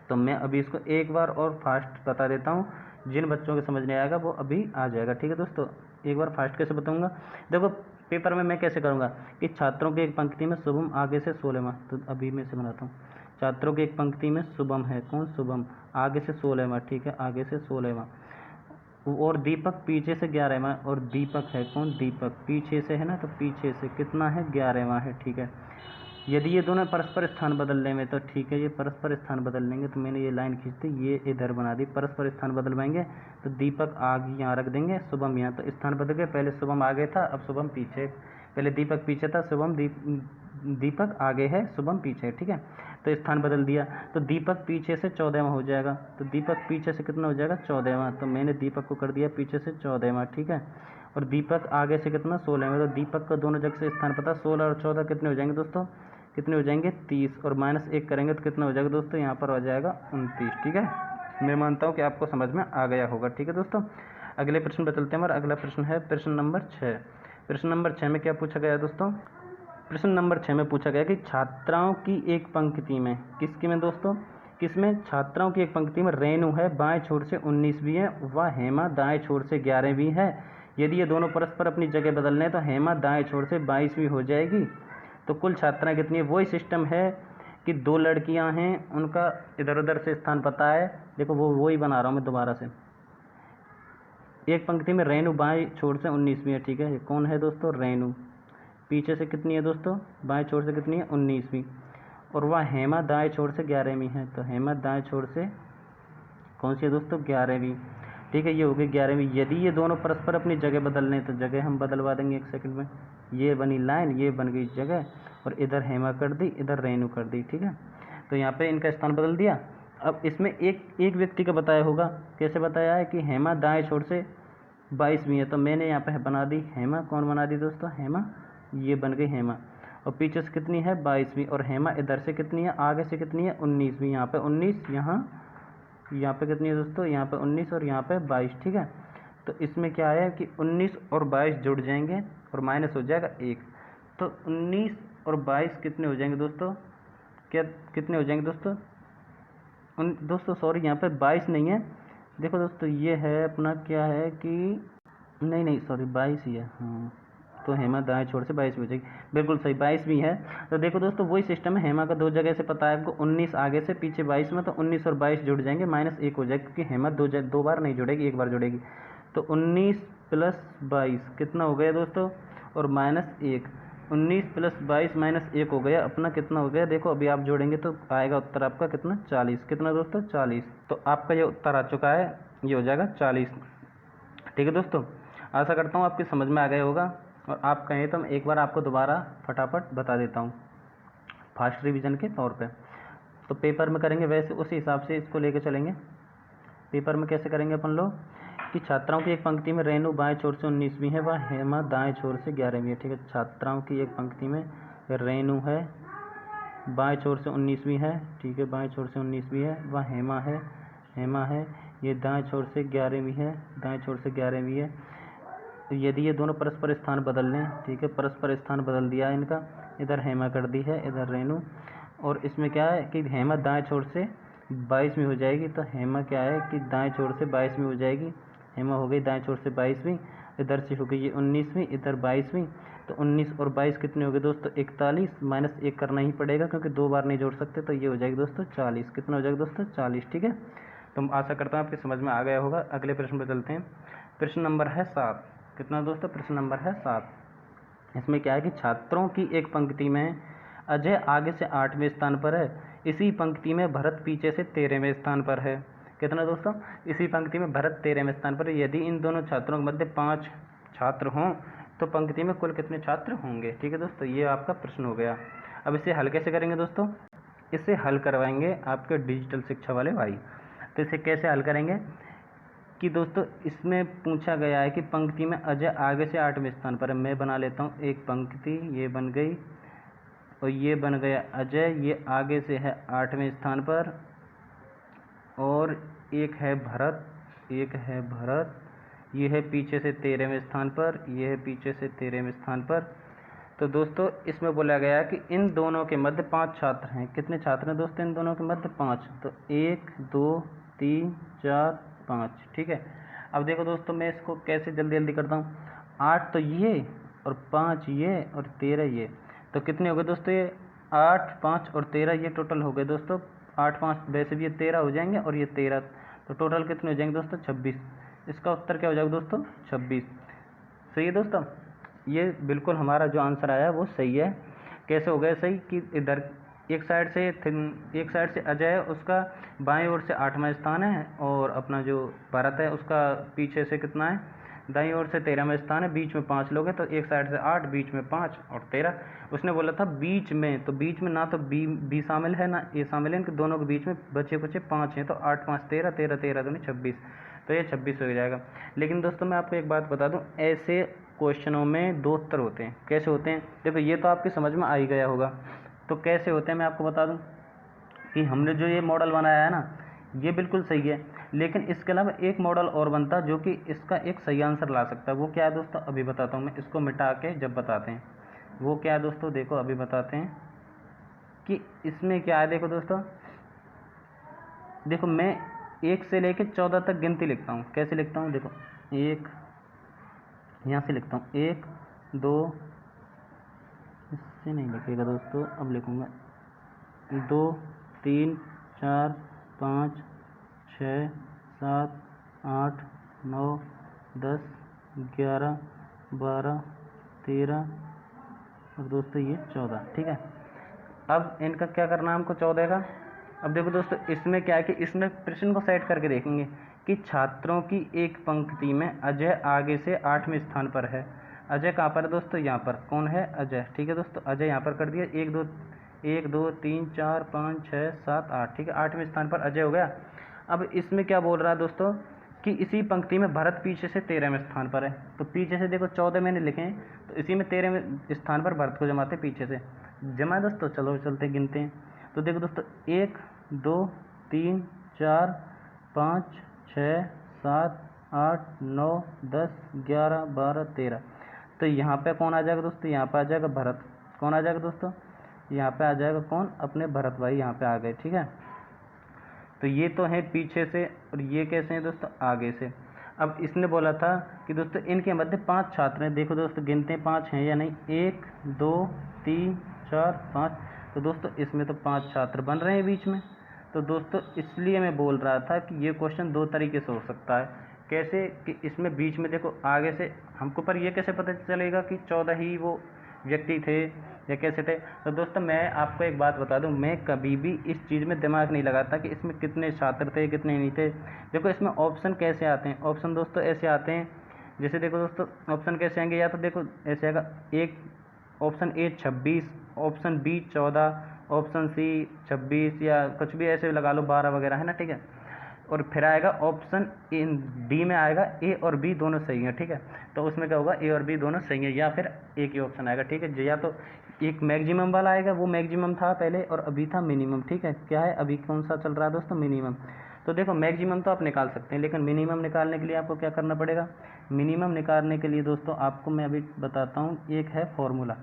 तो मैं अभी इसको एक बार और फास्ट बता देता हूँ, जिन बच्चों को समझ नहीं आएगा वो अभी आ जाएगा, ठीक है दोस्तों। एक बार फास्ट कैसे बताऊँगा, देखो पेपर में मैं कैसे करूँगा कि छात्रों की एक पंक्ति में शुभम आगे से 16वां, तो अभी मैं इसे बनाता हूँ। छात्रों की एक पंक्ति में शुभम है, कौन शुभम, आगे से 16वां, ठीक है, आगे से 16वां, और दीपक पीछे से 11वां, और दीपक है कौन, दीपक पीछे से है ना, तो पीछे से कितना है 11वां है, ठीक है। यदि ये दोनों परस्पर स्थान बदलने में, तो ठीक है ये परस्पर स्थान बदल लेंगे, तो मैंने ये लाइन खींच दी, ये इधर बना दी, परस्पर स्थान बदलवाएंगे तो दीपक आगे यहाँ रख देंगे, शुभम यहाँ, तो स्थान बदल गए, पहले शुभम आगे था अब शुभम पीछे, पहले दीपक पीछे था, शुभम दीपक आगे है, शुभम पीछे, ठीक है। तो स्थान बदल दिया, तो दीपक पीछे से 14वां हो जाएगा, तो दीपक पीछे से कितना हो जाएगा 14वां, तो मैंने दीपक को कर दिया पीछे से 14वां, ठीक है। और दीपक आगे से कितना 16वां, तो दीपक का दोनों जगह से स्थान पता, 16 और 14 कितने हो जाएंगे दोस्तों, कितने हो जाएंगे 30, और माइनस 1 करेंगे तो कितना हो जाएगा दोस्तों, यहाँ पर हो जाएगा 29, ठीक है। मैं मानता हूँ कि आपको समझ में आ गया होगा, ठीक है दोस्तों। अगले प्रश्न पर चलते हैं। हमारा अगला प्रश्न है प्रश्न नंबर 6। प्रश्न नंबर 6 में क्या पूछा गया दोस्तों, प्रश्न नंबर 6 में पूछा गया कि छात्राओं की एक पंक्ति में, किसकी में दोस्तों, किसमें, छात्राओं की एक पंक्ति में रेणु है बाएं छोर से 19वीं है, व हेमा दाएं छोर से 11वीं है। यदि ये दोनों परस्पर अपनी जगह बदल लें तो हेमा दाएं छोर से 22वीं हो जाएगी। तो कुल छात्राएं कितनी है, वही सिस्टम है कि दो लड़कियां हैं, उनका इधर उधर से स्थान पता है। देखो वो ही बना रहा हूँ मैं दोबारा से। एक पंक्ति में रेणु बाएं छोर से 19वीं है, ठीक है। कौन है दोस्तों? रेणु। पीछे से कितनी है दोस्तों? बाएं छोर से कितनी है? 19वीं। और वह हेमा दाएं छोर से 11वीं है। तो हेमा दाएं छोर से कौन सी है दोस्तों? 11वीं, ठीक है। ये हो गई 11वीं। यदि ये दोनों परस्पर अपनी जगह बदल लें तो जगह हम बदलवा देंगे 1 सेकंड में। ये बनी लाइन, ये बन गई जगह, और इधर हेमा कर दी, इधर रेणु कर दी, ठीक है। तो यहाँ पे इनका स्थान बदल दिया। अब इसमें एक व्यक्ति का बताया होगा। कैसे बताया है? कि हेमा दाएं छोर से 22वीं है, तो मैंने यहाँ पे बना दी हेमा। कौन बना दी दोस्तों? हेमा। ये बन गई हेमा। और पीछे से कितनी है? 22वीं। और हेमा इधर से कितनी है? आगे से कितनी है? 19वीं। यहाँ पे 19, यहाँ पे कितनी है दोस्तों? यहाँ पे 19 और यहाँ पे 22, ठीक है। तो इसमें क्या है कि 19 और 22 जुड़ जाएंगे और माइनस हो जाएगा 1। तो 19 और 22 कितने हो जाएंगे दोस्तों? क्या कितने हो जाएंगे दोस्तों? दोस्तों सॉरी, यहाँ पे 22 नहीं है। देखो दोस्तों, ये है अपना क्या है कि नहीं सॉरी 22 ही है। हाँ, तो हेमा दाएं छोर से 22 हो जाएगी। बिल्कुल सही, 22 भी है। तो देखो दोस्तों, वही सिस्टम है। हेमा का दो जगह से पता है आपको, 19 आगे से, पीछे 22 में। तो 19 और 22 जुड़ जाएंगे, माइनस 1 हो जाएगा, क्योंकि हेमा दो बार नहीं जुड़ेगी, एक बार जुड़ेगी। तो 19 प्लस 22 कितना हो गया दोस्तों? और माइनस 1। 19 प्लस 22 माइनस 1 हो गया अपना। कितना हो गया? देखो अभी आप जोड़ेंगे तो आएगा उत्तर आपका कितना? 40। कितना दोस्तों? 40। तो आपका ये उत्तर आ चुका है, ये हो जाएगा 40, ठीक है दोस्तों। आशा करता हूँ आपकी समझ में आ गया होगा। और आप कहें तो मैं एक बार आपको दोबारा फटाफट बता देता हूँ फास्ट रिवीजन के तौर पे। तो पेपर में करेंगे वैसे, उसी हिसाब से इसको लेके चलेंगे। पेपर में कैसे करेंगे अपन लोग कि छात्राओं की एक पंक्ति में रेणु बाएं छोर से 19वीं है, वह हेमा दाएं छोर से 11वीं है, ठीक है। छात्राओं की एक पंक्ति में रेणु है, बाएं छोर से 19वीं है, ठीक है, बाएं छोर से 19वीं है। वह हेमा है, ये दाएं छोर से 11वीं है, दाएं छोर से 11वीं है। तो यदि ये दोनों परस्पर स्थान बदल लें, ठीक है, परस्पर स्थान बदल दिया है इनका, इधर हेमा कर दी है, इधर रेणु। और इसमें क्या है कि हेमा दाएं छोर से 22वीं हो जाएगी। तो हेमा क्या है कि दाएं छोर से 22वीं हो जाएगी। हेमा हो गई दाएं छोर से 22वीं, इधर से हो गई ये 19वीं, इधर 22वीं। तो 19 और 22 कितने हो गए दोस्तों? 41, माइनस 1 करना ही पड़ेगा क्योंकि दो बार नहीं जोड़ सकते। तो ये हो जाएगी दोस्तों 40। कितना हो जाएगा दोस्तों? 40, ठीक है। तो आशा करता हूँ आपकी समझ में आ गया होगा। अगले प्रश्न पर चलते हैं। प्रश्न नंबर है 7। कितना दोस्तों? प्रश्न नंबर है 7। इसमें क्या है कि छात्रों की एक पंक्ति में अजय आगे से 8वें स्थान पर है, इसी पंक्ति में भरत पीछे से 13वें स्थान पर है। कितना दोस्तों? इसी पंक्ति में भरत 13वें स्थान पर है। यदि इन दोनों छात्रों के मध्य 5 छात्र हों तो पंक्ति में कुल कितने छात्र होंगे? ठीक है दोस्तों, ये आपका प्रश्न हो गया। अब इसे हल कैसे करेंगे दोस्तों? इसे हल करवाएंगे आपके डिजिटल शिक्षा वाले भाई। तो इसे कैसे हल करेंगे कि दोस्तों, इसमें पूछा गया है कि पंक्ति में अजय आगे से 8वें स्थान पर है। मैं बना लेता हूँ एक पंक्ति, ये बन गई, और ये बन गया अजय, ये आगे से है 8वें स्थान पर, और एक है भरत, ये है पीछे से 13वें स्थान पर, ये है पीछे से 13वें स्थान पर। तो दोस्तों, इसमें बोला गया है कि इन दोनों के मध्य 5 छात्र हैं। कितने छात्र हैं दोस्तों इन दोनों के मध्य? 5। तो 1 2 3 4 5, ठीक है। अब देखो दोस्तों, मैं इसको कैसे जल्दी जल्दी करता हूँ। 8 तो ये, और 5 ये, और 13 ये। तो कितने हो गए दोस्तों? ये 8 5 और 13, ये टोटल हो गए दोस्तों 8 5, वैसे भी ये 13 हो जाएंगे, और ये 13, तो टोटल कितने हो जाएंगे दोस्तों? 26। इसका उत्तर क्या हो जाएगा दोस्तों? 26। सही है दोस्तों, ये बिल्कुल हमारा जो आंसर आया वो सही है। कैसे हो गया सही कि इधर एक साइड से अजय है, उसका बाएं ओर से 8वां स्थान है, और अपना जो भरत है उसका पीछे से कितना है? दाईं ओर से 13वां स्थान है। बीच में 5 लोग हैं, तो एक साइड से 8, बीच में 5 और 13। उसने बोला था बीच में, तो बीच में ना तो बी शामिल है ना ए शामिल है, इनके दोनों के बीच में बचे कुछ 5 हैं। तो 8 5 13, 13 13 दूनी 26, तो ये 26 हो जाएगा। लेकिन दोस्तों मैं आपको एक बात बता दूं, ऐसे क्वेश्चनों में 2 उत्तर होते हैं। कैसे होते हैं? देखो, ये तो आपकी समझ में आ ही गया होगा। तो कैसे होते हैं मैं आपको बता दूं कि हमने जो ये मॉडल बनाया है ना, ये बिल्कुल सही है, लेकिन इसके अलावा एक मॉडल और बनता जो कि इसका एक सही आंसर ला सकता है। वो क्या है दोस्तों? अभी बताता हूँ मैं, इसको मिटा के जब बताते हैं। वो क्या है दोस्तों? देखो अभी बताते हैं कि इसमें क्या है। देखो दोस्तों, देखो मैं 1 से लेकर 14 तक गिनती लिखता हूँ। कैसे लिखता हूँ? देखो 1, यहाँ से लिखता हूँ 1 2, इससे नहीं लिखेगा दोस्तों, अब लिखूँगा 2 3 4 5 6 7 8 9 10 11 12 13 और दोस्तों ये 14, ठीक है। अब इनका क्या करना है हमको 14 का। अब देखो दोस्तों इसमें क्या है कि इसमें प्रश्न को सेट करके देखेंगे कि छात्रों की एक पंक्ति में अजय आगे से 8वें स्थान पर है। अजय कहाँ पर है दोस्तों? यहाँ पर। कौन है? अजय, ठीक है दोस्तों। अजय यहाँ पर कर दिया। 1 2 3 4 5 6 7 8, ठीक है, 8वें स्थान पर अजय हो गया। अब इसमें क्या बोल रहा है दोस्तों कि इसी पंक्ति में भरत पीछे से 13वें स्थान पर है। तो पीछे से देखो 14 मैंने लिखे हैं, तो इसी में 13वें स्थान पर भरत को जमाते पीछे से। जमा दोस्तों, चलो चलते गिनते हैं। तो देखो दोस्तों 1 2 3 4 5 6 7 8 9 10 11 12 13। तो यहाँ पे कौन आ जाएगा दोस्तों? यहाँ पे आ जाएगा भरत। कौन आ जाएगा दोस्तों? यहाँ पे आ जाएगा कौन? अपने भरत भाई यहाँ पे आ गए, ठीक है। तो ये तो है पीछे से और ये कैसे हैं दोस्तों? आगे से। अब इसने बोला था कि दोस्तों इनके मध्य 5 छात्र हैं। देखो दोस्तों गिनते हैं 5 हैं या नहीं। 1 2 3 4 5। तो दोस्तों इसमें तो 5 छात्र बन रहे हैं बीच में। तो दोस्तों इसलिए मैं बोल रहा था कि ये क्वेश्चन 2 तरीके से हो सकता है। कैसे? कि इसमें बीच में देखो आगे से हमको, पर ये कैसे पता चलेगा कि 14 ही वो व्यक्ति थे या कैसे थे? तो दोस्तों मैं आपको एक बात बता दूं, मैं कभी भी इस चीज़ में दिमाग नहीं लगाता कि इसमें कितने छात्र थे कितने नहीं थे। देखो इसमें ऑप्शन कैसे आते हैं? ऑप्शन दोस्तों ऐसे आते हैं, जैसे देखो दोस्तों ऑप्शन कैसे आएंगे, या तो देखो ऐसे आएगा, एक option A 26, option B 14, option C 26 या कुछ भी ऐसे लगा लो 12 वगैरह, है ना, ठीक है। और फिर आएगा ऑप्शन इन डी में आएगा ए और बी दोनों सही हैं, ठीक है। तो उसमें क्या होगा? ए और बी दोनों सही हैं, या फिर एक ही ऑप्शन आएगा, ठीक है। या तो एक मैक्सिमम वाला आएगा, वो मैक्सिमम था पहले और अभी था मिनिमम, ठीक है। क्या है अभी? कौन सा चल रहा है दोस्तों? मिनिमम। तो देखो मैक्सिमम तो आप निकाल सकते हैं, लेकिन मिनिमम निकालने के लिए आपको क्या करना पड़ेगा? मिनिमम निकालने के लिए दोस्तों आपको मैं अभी बताता हूँ, एक है फॉर्मूला।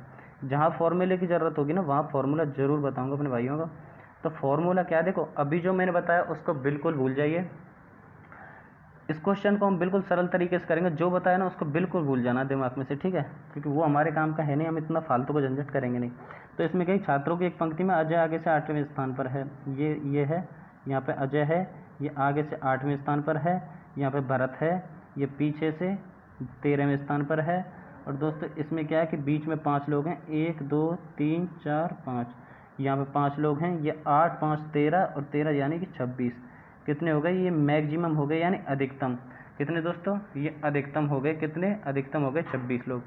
जहाँ फॉर्मूले की ज़रूरत होगी ना वहाँ फॉर्मूला ज़रूर बताऊँगा अपने भाइयों को। तो फॉर्मूला क्या है? देखो अभी जो मैंने बताया उसको बिल्कुल भूल जाइए। इस क्वेश्चन को हम बिल्कुल सरल तरीके से करेंगे, जो बताया ना उसको बिल्कुल भूल जाना दिमाग में से, ठीक है, क्योंकि वो हमारे काम का है नहीं, हम इतना फालतू को झंझट करेंगे नहीं। तो इसमें कई छात्रों की एक पंक्ति में अजय आगे से 8वें स्थान पर है। ये है, यहाँ पे अजय है, ये आगे से 8वें स्थान पर है। यहाँ पे भरत है, ये पीछे से 13वें स्थान पर है। और दोस्तों इसमें क्या है कि बीच में 5 लोग हैं, 1 2 3 4 5। यहाँ पे 5 लोग हैं, ये 8 5 13 और 13 यानी कि 26। कितने हो गए? ये मैक्सिमम हो गए यानी अधिकतम। कितने दोस्तों? ये अधिकतम हो गए। कितने? अधिकतम हो गए 26 लोग।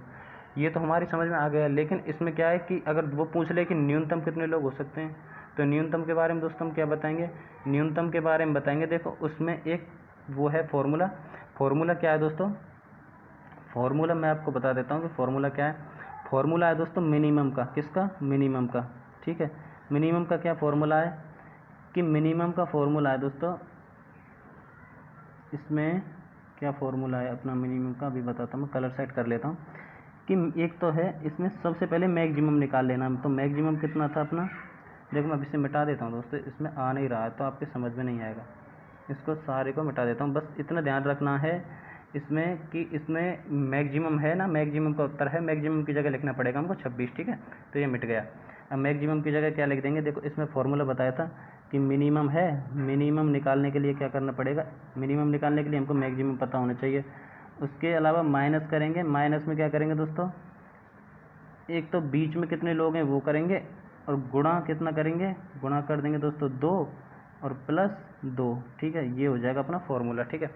ये तो हमारी समझ में आ गया। लेकिन इसमें क्या है कि अगर वो पूछ ले कि न्यूनतम कितने लोग हो सकते हैं, तो न्यूनतम के बारे में दोस्तों हम क्या बताएंगे? न्यूनतम के बारे में बताएंगे। देखो उसमें एक वो है फॉर्मूला। फॉर्मूला क्या है दोस्तों? फॉर्मूला मैं आपको बता देता हूँ कि फॉर्मूला क्या है। फॉर्मूला है दोस्तों मिनिमम का। किसका? मिनिमम का, ठीक है। मिनिमम का क्या फॉर्मूला है कि मिनिमम का फॉर्मूला है दोस्तों, इसमें क्या फॉर्मूला है अपना मिनिमम का, अभी बताता हूँ। मैं कलर सेट कर लेता हूँ कि एक तो है इसमें सबसे पहले मैक्सिमम निकाल लेना। तो मैक्सिमम कितना था अपना? देखो मैं अब इसे मिटा देता हूँ दोस्तों, इसमें आ नहीं रहा है तो आपके समझ में नहीं आएगा। इसको सारे को मिटा देता हूँ। बस इतना ध्यान रखना है इसमें कि इसमें मैक्सिमम है ना, मैक्सिमम का उत्तर है, मैक्सिमम की जगह लिखना पड़ेगा हमको 26, ठीक है। तो ये मिट गया। अब मैक्सिमम की जगह क्या लिख देंगे? देखो इसमें फॉर्मूला बताया था कि मिनिमम है, मिनिमम निकालने के लिए क्या करना पड़ेगा? मिनिमम निकालने के लिए हमको मैक्सिमम पता होना चाहिए। उसके अलावा माइनस करेंगे। माइनस में क्या करेंगे दोस्तों? एक तो बीच में कितने लोग हैं वो करेंगे, और गुणा कितना करेंगे? गुणा कर देंगे दोस्तों 2 और प्लस 2, ठीक है। ये हो जाएगा अपना फॉर्मूला, ठीक है।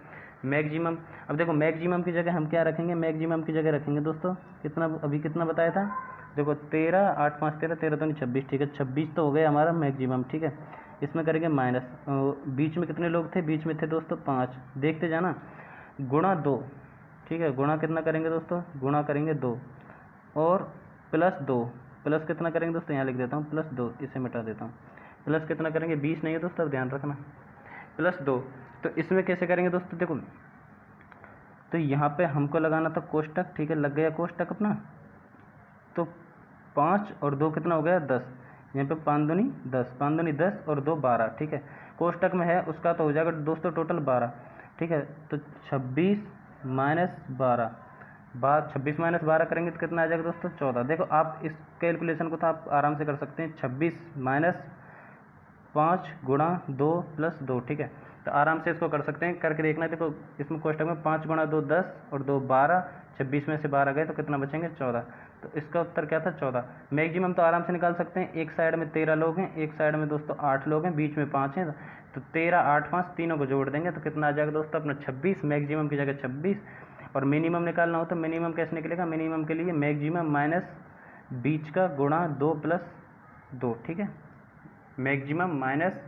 मैक्सिमम, अब देखो मैक्सिमम की जगह हम क्या रखेंगे? मैक्सिमम की जगह रखेंगे दोस्तों कितना, अभी कितना बताया था? देखो 13 8 5 13, 13 तो नहीं 26, ठीक है। 26 तो हो गया हमारा मैक्सिमम, ठीक है। इसमें करेंगे माइनस, बीच में कितने लोग थे? बीच में थे दोस्तों 5, देखते जाना, गुणा 2, ठीक है। गुणा कितना करेंगे दोस्तों? गुणा करेंगे 2 और प्लस 2। प्लस कितना करेंगे दोस्तों? यहाँ लिख देता हूँ प्लस 2, इसे मिटा देता हूँ। प्लस कितना करेंगे? 20 नहीं है दोस्तों, अब ध्यान रखना, प्लस 2। तो इसमें कैसे करेंगे दोस्तों? देखो तो यहाँ पे हमको लगाना था कोष्टक, ठीक है। लग गया कोष्टक अपना। तो 5 और 2 कितना हो गया? 10। यहाँ पे 5 दूनी 10, 5 दूनी 10 और 2 12, ठीक है। कोष्टक में है उसका तो हो जाएगा दोस्तों टोटल 12, ठीक है। तो 26 माइनस 12, 26 माइनस 12 करेंगे तो कितना आ जाएगा दोस्तों? 14। देखो आप इस कैलकुलेशन को तो आप आराम से कर सकते हैं। 26 माइनस 5 गुणा 2 प्लस 2, ठीक है। तो आराम से इसको कर सकते हैं, करके देखना। देखो इसमें कोष्टक में 5 गुणा 2 10 और 2 12, 26 में से 12 गए तो कितना बचेंगे 14। तो इसका उत्तर क्या था 14। मैक्सिमम तो आराम से निकाल सकते हैं। एक साइड में 13 लोग हैं, एक साइड में दोस्तों 8 लोग हैं, बीच में 5 हैं, तो 13 8 5 तीनों को जोड़ देंगे तो कितना आ जाएगा दोस्तों अपना 26। मैक्सिमम की जगह 26। और मिनिमम निकालना हो तो मिनिमम कैसे निकलेगा? मिनिमम के लिए मैक्सिमम माइनस बीच का गुणा 2 प्लस 2, ठीक है। मैक्सिमम माइनस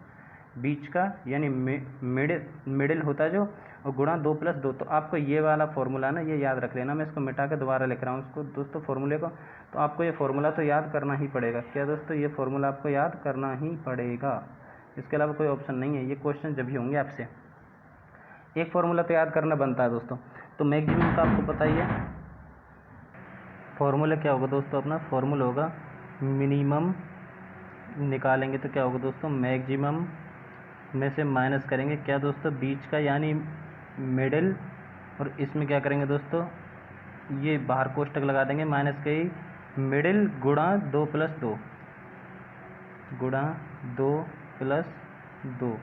बीच का यानी मिडिल होता है जो, और गुणा 2 प्लस 2। तो आपको ये वाला फॉर्मूला ना ये याद रख लेना। मैं इसको मिटा के दोबारा लिख रहा हूँ इसको दोस्तों फॉर्मूले को। तो आपको ये फॉर्मूला तो याद करना ही पड़ेगा। क्या दोस्तों? ये फॉर्मूला आपको याद करना ही पड़ेगा, इसके अलावा कोई ऑप्शन नहीं है। ये क्वेश्चन जब भी होंगे आपसे एक फॉर्मूला तो याद करना बनता है दोस्तों। तो मैक्सिमम का आपको पता ही है फॉर्मूला क्या होगा दोस्तों। अपना फॉर्मूला होगा मिनिमम निकालेंगे तो क्या होगा दोस्तों, मैक्सिमम में से माइनस करेंगे क्या दोस्तों, बीच का यानी मिडिल, और इसमें क्या करेंगे दोस्तों, ये बाहर कोष्टक लगा देंगे माइनस के ही, मिडिल गुणा 2 प्लस 2 गुणा 2 प्लस 2,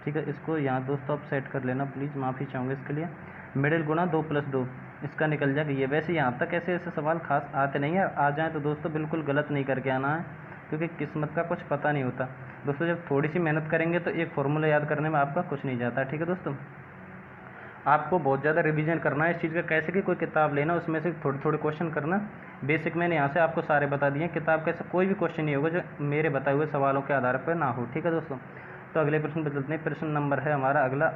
ठीक है। इसको यहाँ दोस्तों आप सेट कर लेना प्लीज़, माफ़ी चाहूँगा इसके लिए। मिडिल गुणा 2 प्लस 2 इसका निकल जाएगा ये। वैसे यहाँ तक ऐसे सवाल खास आते नहीं है, आ जाए तो दोस्तों बिल्कुल गलत नहीं करके आना है, क्योंकि किस्मत का कुछ पता नहीं होता दोस्तों। जब थोड़ी सी मेहनत करेंगे तो एक फॉर्मूला याद करने में आपका कुछ नहीं जाता, ठीक है दोस्तों। आपको बहुत ज़्यादा रिवीजन करना है इस चीज़ का। कैसे कि कोई किताब लेना, उसमें से थोड़े थोड़े क्वेश्चन करना। बेसिक मैंने यहाँ से आपको सारे बता दिए। किताब का ऐसा कोई भी क्वेश्चन नहीं होगा जो मेरे बताए हुए सवालों के आधार पर ना हो, ठीक है दोस्तों। तो अगले प्रश्न पर चलते हैं। प्रश्न नंबर है हमारा अगला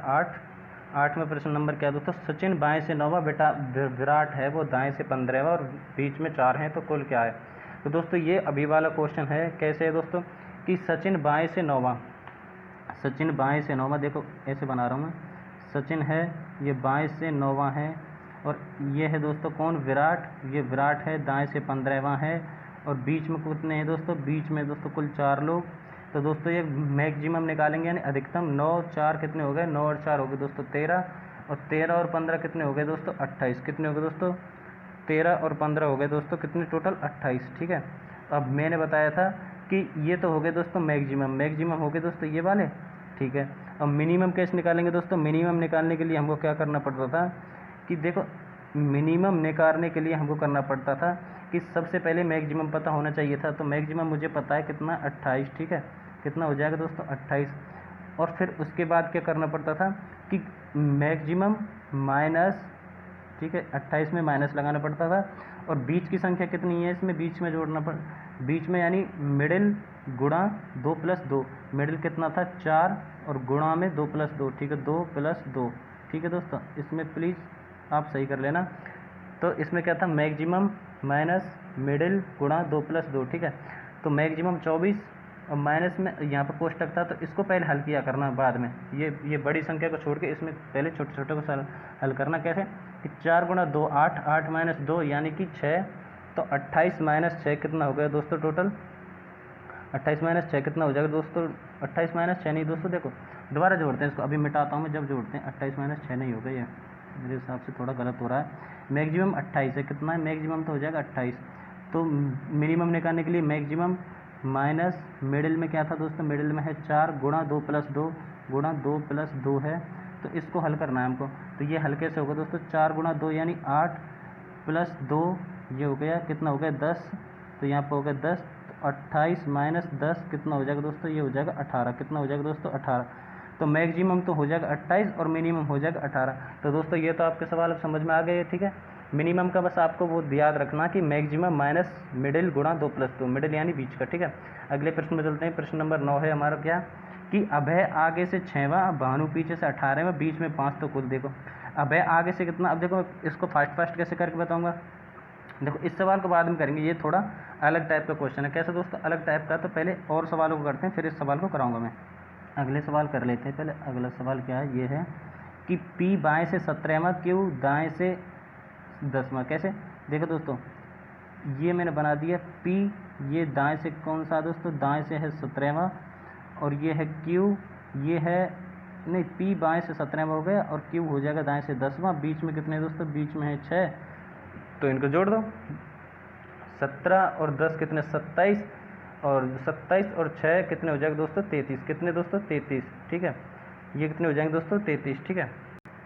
8 में प्रश्न नंबर क्या दोस्तों, सचिन बाएँ से 9वां, बेटा विराट है वो दाएँ से 15वां और बीच में 4 हैं, तो कुल क्या है? तो दोस्तों ये अभी वाला क्वेश्चन है। कैसे है दोस्तों कि सचिन बाएँ से 9वां, सचिन बाएँ से 9वां, देखो ऐसे बना रहा हूँ मैं। सचिन है, ये बाएँ से 9वां है, और ये है दोस्तों कौन, विराट। ये विराट है, दाएँ से 15वां है, और बीच में कितने हैं दोस्तों, बीच में दोस्तों कुल 4 लोग। तो दोस्तों ये मैक्सिमम निकालेंगे यानी अधिकतम। 9 4 कितने हो गए, 9 और 4 हो गए दोस्तों 13, और 13 और 15 कितने हो गए दोस्तों 28। कितने हो गए दोस्तों, 13 और 15 हो गए दोस्तों कितने, टोटल 28, ठीक है। अब मैंने बताया था कि ये तो हो गए दोस्तों मैक्सिमम हो गए दोस्तों ये वाले, ठीक है। अब मिनिमम कैसे निकालेंगे दोस्तों? मिनिमम निकालने के लिए हमको क्या करना पड़ता था कि देखो, मिनिमम निकालने के लिए हमको करना पड़ता था कि सबसे पहले मैक्सिमम पता होना चाहिए था। तो मैक्सिमम मुझे पता है कितना, 28, ठीक है। कितना हो जाएगा दोस्तों 28। और फिर उसके बाद क्या करना पड़ता था कि मैक्सिमम माइनस, ठीक है, 28 में माइनस लगाना पड़ता था। और बीच की संख्या कितनी है इसमें, बीच में जोड़ना बीच में यानी मिडिल गुणा 2 प्लस 2। मिडिल कितना था 4, और गुणा में 2 प्लस 2, ठीक है, 2 प्लस 2, ठीक है दोस्तों। इसमें प्लीज़ आप सही कर लेना। तो इसमें क्या था, मैक्सिमम माइनस मिडिल गुणा 2 प्लस 2, ठीक है। तो मैक्सिमम 24, और माइनस में यहाँ पर कोष्टक था तो इसको पहले हल किया करना बाद में। ये बड़ी संख्या को छोड़ के इसमें पहले छोटे छोटे को हल करना। कैसे कि 4 गुणा 2 8, 8 माइनस 2 यानी कि 6, तो 28 माइनस 6 कितना हो गया दोस्तों टोटल, 28 माइनस 6 कितना हो जाएगा दोस्तों, 28 माइनस 6 नहीं दोस्तों, देखो दोबारा जोड़ते हैं इसको, अभी मिटाता हूँ मैं जब जोड़ते हैं। 28 माइनस 6 नहीं हो गया, ये मेरे हिसाब से थोड़ा गलत हो रहा है। मैक्सिमम 28 है, कितना है मैक्सिमम, तो हो जाएगा 28। तो मिनिमम निकालने के लिए मैक्सिमम माइनस मिडिल में क्या था दोस्तों, मिडिल में है 4 गुणा 2 प्लस 2 गुणा 2 प्लस 2 है। तो इसको हल करना है हमको। तो ये हल कैसे होगा दोस्तों, 4 गुणा 2 यानी 8 प्लस 2, ये हो गया कितना हो गया 10। तो यहाँ पर हो गया 10, तो 28 माइनस 10 कितना हो जाएगा दोस्तों, ये हो जाएगा 18। कितना हो जाएगा दोस्तों 18। तो मैक्सिमम तो हो जाएगा 28 और मिनिमम हो जाएगा 18। तो दोस्तों ये तो आपके सवाल अब समझ में आ गए, ठीक है। मिनिमम का बस आपको वो याद रखना कि मैक्सिमम माइनस मिडिल गुणा 2 प्लस 2, मिडिल यानी बीच का, ठीक है। अगले प्रश्न में चलते हैं। प्रश्न नंबर 9 है हमारा क्या कि अभय आगे से 6वां, भानु पीछे से 18वां, बीच में 5, तो कुल देखो अभय आगे से कितना। अब देखो इसको फास्ट कैसे करके बताऊँगा। देखो इस सवाल को बाद में करेंगे, ये थोड़ा अलग टाइप का क्वेश्चन है। कैसे दोस्तों अलग टाइप का, तो पहले और सवालों को करते हैं फिर इस सवाल को कराऊंगा मैं। अगले सवाल कर लेते हैं पहले। अगला सवाल क्या है, ये है कि P बाएं से 17वां, Q दाएं से 10वां। कैसे देखो दोस्तों, ये मैंने बना दिया P, ये दाएं से कौन सा दोस्तों, दाएं से है 17वां, और ये है Q, ये है नहीं, P बाएं से 17वां हो गया और Q हो जाएगा दाएं से 10वां। बीच में कितने दोस्तों, बीच में है 6, तो इनको जोड़ दो। 17 और 10 कितने 27, और 27 और 6 कितने हो जाएगा दोस्तों 33, कितने दोस्तों 33, ठीक है। ये कितने हो जाएंगे दोस्तों 33, ठीक है।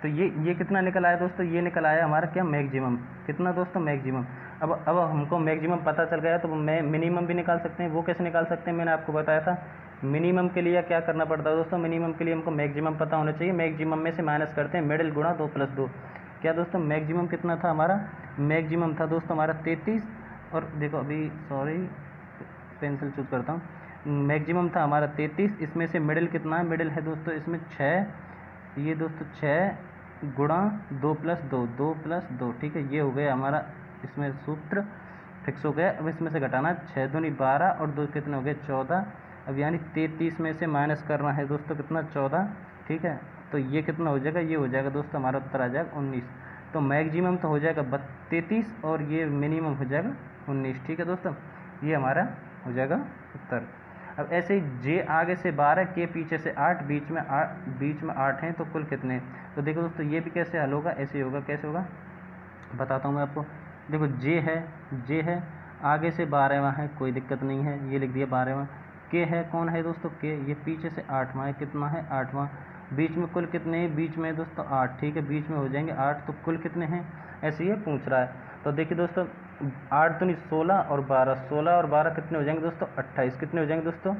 तो ये कितना निकल आया दोस्तों, ये निकल आया हमारा क्या मैक्सिमम, कितना दोस्तों मैक्सिमम। अब हमको मैक्सिमम पता चल गया तो मैं मिनिमम भी निकाल सकते हैं। वो कैसे निकाल सकते हैं, मैंने आपको बताया था। मिनिमम के लिए क्या करना पड़ता है दोस्तों, मिनिमम के लिए हमको मैक्सिमम पता होना चाहिए। मैक्सिमम में से माइनस करते हैं मिडिल गुणा 2 + 2। क्या दोस्तों मैक्सिमम कितना था हमारा, मैक्सिमम था दोस्तों हमारा 33। और देखो अभी सॉरी पेंसिल चूज करता हूँ। मैक्सिमम था हमारा 33, इसमें से मिडिल कितना है, मिडिल है दोस्तों इसमें 6। ये दोस्तों 6 गुणा 2 + 2, 2 + 2, ठीक है। ये हो गया हमारा, इसमें सूत्र फिक्स हो गया। अब इसमें से घटाना 6 दूनी 12 और 2 कितने हो गए 14। अब यानी 33 में से माइनस करना है दोस्तों कितना 14, ठीक है। तो ये कितना हो जाएगा, ये हो जाएगा दोस्तों हमारा उत्तर आ जाएगा 19। तो मैक्सिमम तो हो जाएगा 33 और ये मिनिमम हो जाएगा 19, ठीक है दोस्तों। ये हमारा हो जाएगा उत्तर। अब ऐसे ही जे आगे से 12, के पीछे से 8, बीच में 8 हैं, तो कुल कितने। तो देखो दोस्तों ये भी कैसे हल होगा, ऐसे होगा, कैसे होगा बताता हूँ मैं आपको। देखो जे है आगे से 12वां है, कोई दिक्कत नहीं है, ये लिख दिया 12वां। के है, कौन है दोस्तों के, ये पीछे से 8वां है, कितना है 8वां। बीच में कुल कितने हैं, बीच में दोस्तों 8, ठीक है, बीच में हो जाएंगे 8, तो कुल कितने हैं ऐसे ये पूछ रहा है। तो देखिए दोस्तों 8 दूनी 16 और 12, 16 और 12 कितने हो जाएंगे दोस्तों 28, कितने हो जाएंगे दोस्तों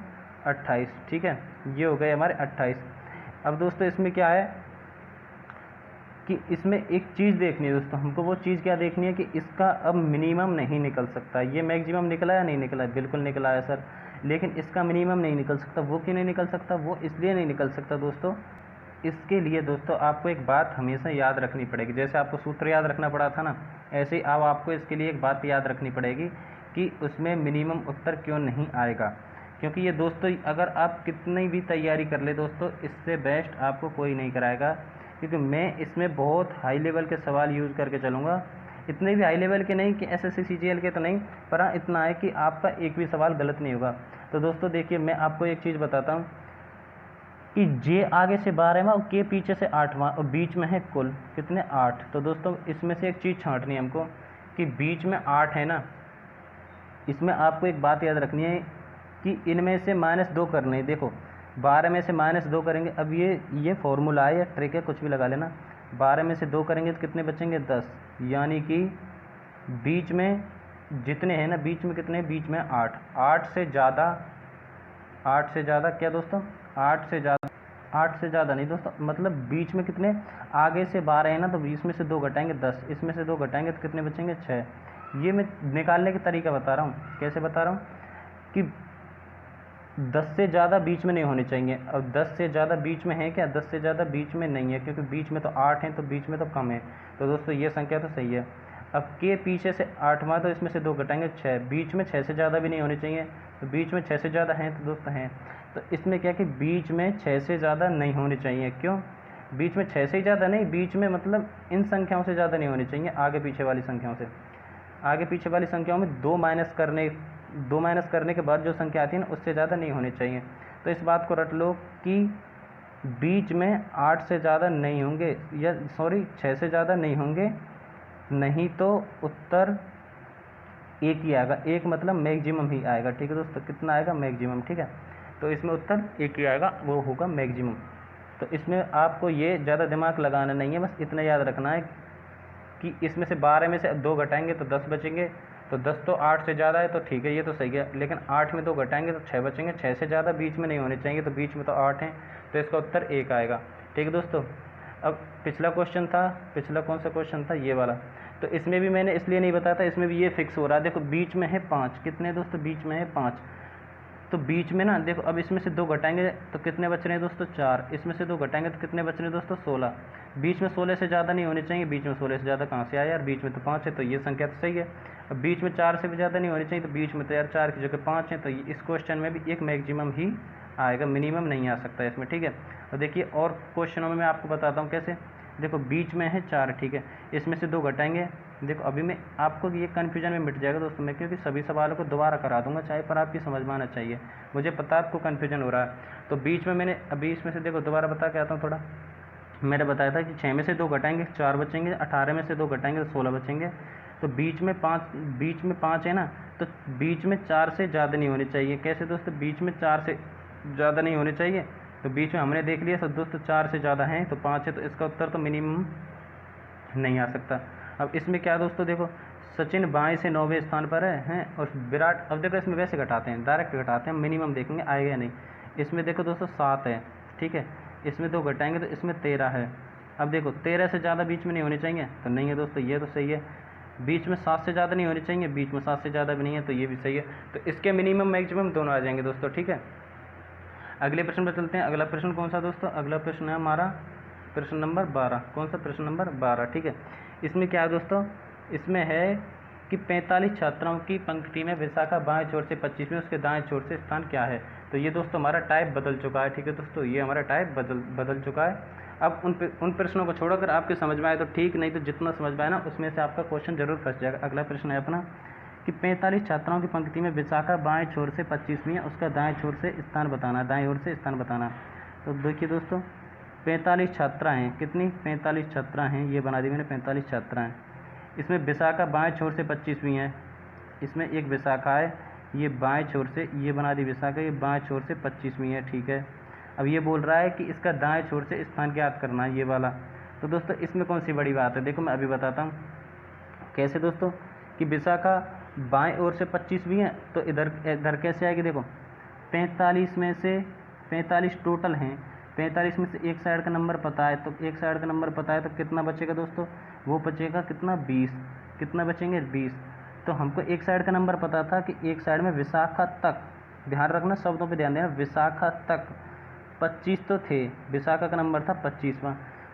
28, ठीक है। ये हो गए हमारे 28। अब दोस्तों इसमें क्या है कि इसमें एक चीज़ देखनी है दोस्तों हमको। वो चीज़ क्या देखनी है कि इसका अब मिनिमम नहीं निकल सकता। ये मैक्सिमम निकला या नहीं निकला, बिल्कुल निकला है सर, लेकिन इसका मिनिमम नहीं निकल सकता। वो क्यों नहीं निकल सकता, वो इसलिए नहीं निकल सकता दोस्तों, इसके लिए दोस्तों आपको एक बात हमेशा याद रखनी पड़ेगी। जैसे आपको सूत्र याद रखना पड़ा था ना, ऐसे ही अब आपको इसके लिए एक बात याद रखनी पड़ेगी कि उसमें मिनिमम उत्तर क्यों नहीं आएगा। क्योंकि ये दोस्तों अगर आप कितनी भी तैयारी कर ले दोस्तों, इससे बेस्ट आपको कोई नहीं कराएगा। क्योंकि मैं इसमें बहुत हाई लेवल के सवाल यूज़ करके चलूँगा, इतने भी हाई लेवल के नहीं कि SSC CGL के तो नहीं, पर हाँ इतना है कि आपका एक भी सवाल गलत नहीं होगा। तो दोस्तों देखिए मैं आपको एक चीज़ बताता हूँ कि जे आगे से 12वां और के पीछे से 8वां और बीच में है कुल कितने 8। तो दोस्तों इसमें से एक चीज़ छांटनी है हमको कि बीच में 8 है ना, इसमें आपको एक बात याद रखनी है कि इनमें से -2 करने हैं। देखो 12 में से -2 करेंगे, अब ये फॉर्मूला है या ट्रिक है, कुछ भी लगा लेना। 12 में से 2 करेंगे तो कितने बचेंगे 10, यानी कि बीच में जितने हैं ना, बीच में कितने, बीच में 8, 8 से ज़्यादा क्या दोस्तों 8 से ज़्यादा नहीं दोस्तों, मतलब बीच में कितने, आगे से 12 है ना, तो 20 में से 2 घटाएंगे 10, इसमें से 2 घटाएंगे तो कितने बचेंगे 6। ये मैं निकालने का तरीका बता रहा हूँ, कैसे बता रहा हूँ कि 10 से ज़्यादा बीच में नहीं होने चाहिए। अब 10 से ज़्यादा बीच में है क्या, 10 से ज़्यादा बीच में नहीं है, क्योंकि बीच में तो 8 हैं, तो बीच में तो कम है। तो दोस्तों ये संख्या तो सही है। अब के पीछे से 8वां, तो इसमें से 2 घटाएंगे 6, बीच में 6 से ज़्यादा भी नहीं होने चाहिए, तो बीच में 6 से ज़्यादा हैं तो दोस्तों हैं। तो इसमें क्या कि बीच में 6 से ज़्यादा नहीं होने चाहिए। क्यों, बीच में 6 से ज़्यादा नहीं, बीच में मतलब इन संख्याओं से ज़्यादा नहीं होनी चाहिए, आगे पीछे वाली संख्याओं से। आगे पीछे वाली संख्याओं में 2 माइनस करने के बाद जो संख्या आती है ना, उससे ज़्यादा नहीं होनी चाहिए। तो इस बात को रट लो कि बीच में 8 से ज़्यादा नहीं होंगे, या सॉरी 6 से ज़्यादा नहीं होंगे, नहीं तो उत्तर एक ही आएगा। एक मतलब मैक्सिमम ही आएगा, ठीक है दोस्तों, कितना आएगा मैक्सिमम, ठीक है। तो इसमें उत्तर एक ही आएगा, वो होगा मैक्सिमम। तो इसमें आपको ये ज़्यादा दिमाग लगाना नहीं है, बस इतना याद रखना है कि इसमें से 12 में से 2 घटाएंगे तो 10 बचेंगे, तो 10 तो 8 से ज़्यादा है, तो ठीक है, ये तो सही है। लेकिन 8 में 2 घटाएंगे तो 6 बचेंगे, 6 से ज़्यादा बीच में नहीं होने चाहिए, तो बीच में तो 8 हैं, तो इसका उत्तर 1 आएगा, ठीक है दोस्तों। अब पिछला क्वेश्चन था, पिछला कौन सा क्वेश्चन था, ये वाला। तो इसमें भी मैंने इसलिए नहीं बताया था, इसमें भी ये फिक्स हो रहा है। देखो बीच में है 5, कितने दोस्तों, बीच में है 5, तो बीच में ना देखो, अब इसमें से 2 घटाएंगे तो कितने बच रहे हैं दोस्तों 4, इसमें से 2 घटाएंगे तो कितने बच रहे हैं दोस्तों 16। बीच में 16 से ज़्यादा नहीं होने चाहिए, बीच में 16 से ज़्यादा कहाँ से आया यार, बीच में तो 5 है, तो ये संख्या तो सही है। अब बीच में 4 से भी ज़्यादा नहीं होनी चाहिए, तो बीच में तो यार 4 की जगह 5 है, तो इस क्वेश्चन में भी एक मैक्सिमम ही आएगा, मिनिमम नहीं आ सकता इसमें, ठीक है। और देखिए और क्वेश्चनों में मैं आपको बताता हूँ कैसे। देखो बीच में है 4, ठीक है, इसमें से 2 घटाएंगे। देखो अभी मैं आपको ये कन्फ्यूजन में मिट जाएगा दोस्तों, मैं क्योंकि सभी सवालों को दोबारा करा दूंगा चाहे, पर आपकी समझ में आना चाहिए, मुझे पता है आपको कन्फ्यूजन हो रहा है। तो बीच में मैंने अभी इसमें से देखो दोबारा बता के आता हूँ थोड़ा। मैंने बताया था कि 6 में से 2 घटाएंगे 4 बचेंगे, 18 में से 2 घटाएंगे तो 16 बचेंगे। तो बीच में 5 है ना, तो तो बीच में 4 से ज़्यादा नहीं होनी चाहिए। कैसे दोस्तों, बीच में 4 से ज़्यादा नहीं होने चाहिए, तो बीच में हमने देख लिया तो दोस्तों 4 से ज़्यादा हैं तो 5 है, तो इसका उत्तर तो मिनिमम नहीं आ सकता। अब इसमें क्या दोस्तों, देखो सचिन बाएं से 9वें स्थान पर है और विराट, अब देखो इसमें वैसे घटाते हैं, डायरेक्ट घटाते हैं, मिनिमम देखेंगे आएगा नहीं। इसमें देखो दोस्तों 7 है, ठीक है, इसमें 2 घटाएंगे तो इसमें 13 है। अब देखो 13 से ज़्यादा बीच में नहीं होने चाहिए, तो नहीं है दोस्तों, ये तो सही है। बीच में 7 से ज़्यादा नहीं होने चाहिए, बीच में 7 से ज़्यादा भी नहीं है, तो ये भी सही है। तो इसके मिनिमम मैक्सिमम दोनों आ जाएंगे दोस्तों, ठीक है। अगले प्रश्न पर चलते हैं। अगला प्रश्न कौन सा दोस्तों, अगला प्रश्न है हमारा प्रश्न नंबर 12। कौन सा, प्रश्न नंबर 12, ठीक है। इसमें क्या है दोस्तों, इसमें है कि 45 छात्राओं की पंक्ति में विशाखा बाएं छोर से 25 में उसके दाएं छोर से स्थान क्या है। तो ये दोस्तों हमारा टाइप बदल चुका है, ठीक है दोस्तों, ये हमारा टाइप बदल चुका है। अब उन प्रश्नों को छोड़कर आपके समझ में आए तो ठीक, नहीं तो जितना समझ में आए ना उसमें से आपका क्वेश्चन जरूर फंस जाएगा। अगला प्रश्न है अपना कि 45 छात्राओं की पंक्ति में विशाखा बाएं छोर से 25वीं है, उसका दाएं छोर से स्थान बताना, दाएं ओर से स्थान बताना। तो देखिए दोस्तों 45 छात्रा हैं, कितनी, 45 छात्रा हैं, ये बना दी मैंने 45 छात्रा हैं। इसमें विशाखा बाएं छोर से 25वीं है, इसमें एक विशाखा है, ये बाएं छोर से, ये बना दी विशाखा, ये बाएं छोर से 25वीं है, ठीक है। अब ये बोल रहा है कि इसका दाएं छोर से स्थान ज्ञात करना है, ये वाला। तो दोस्तों इसमें कौन सी बड़ी बात है, देखो मैं अभी बताता हूँ कैसे दोस्तों, कि विशाखा बाएं ओर से 25वीं है, तो इधर कैसे आएगी, देखो 45 में से 45 टोटल हैं, 45 में से एक साइड का नंबर पता है, तो एक साइड का नंबर पता है तो कितना बचेगा दोस्तों, वो बचेगा कितना, 20, कितना बचेंगे 20। तो हमको एक साइड का नंबर पता था कि एक साइड में विशाखा तक, ध्यान रखना शब्दों पे ध्यान देना, विशाखा तक 25 तो थे, विशाखा का नंबर था 25वां,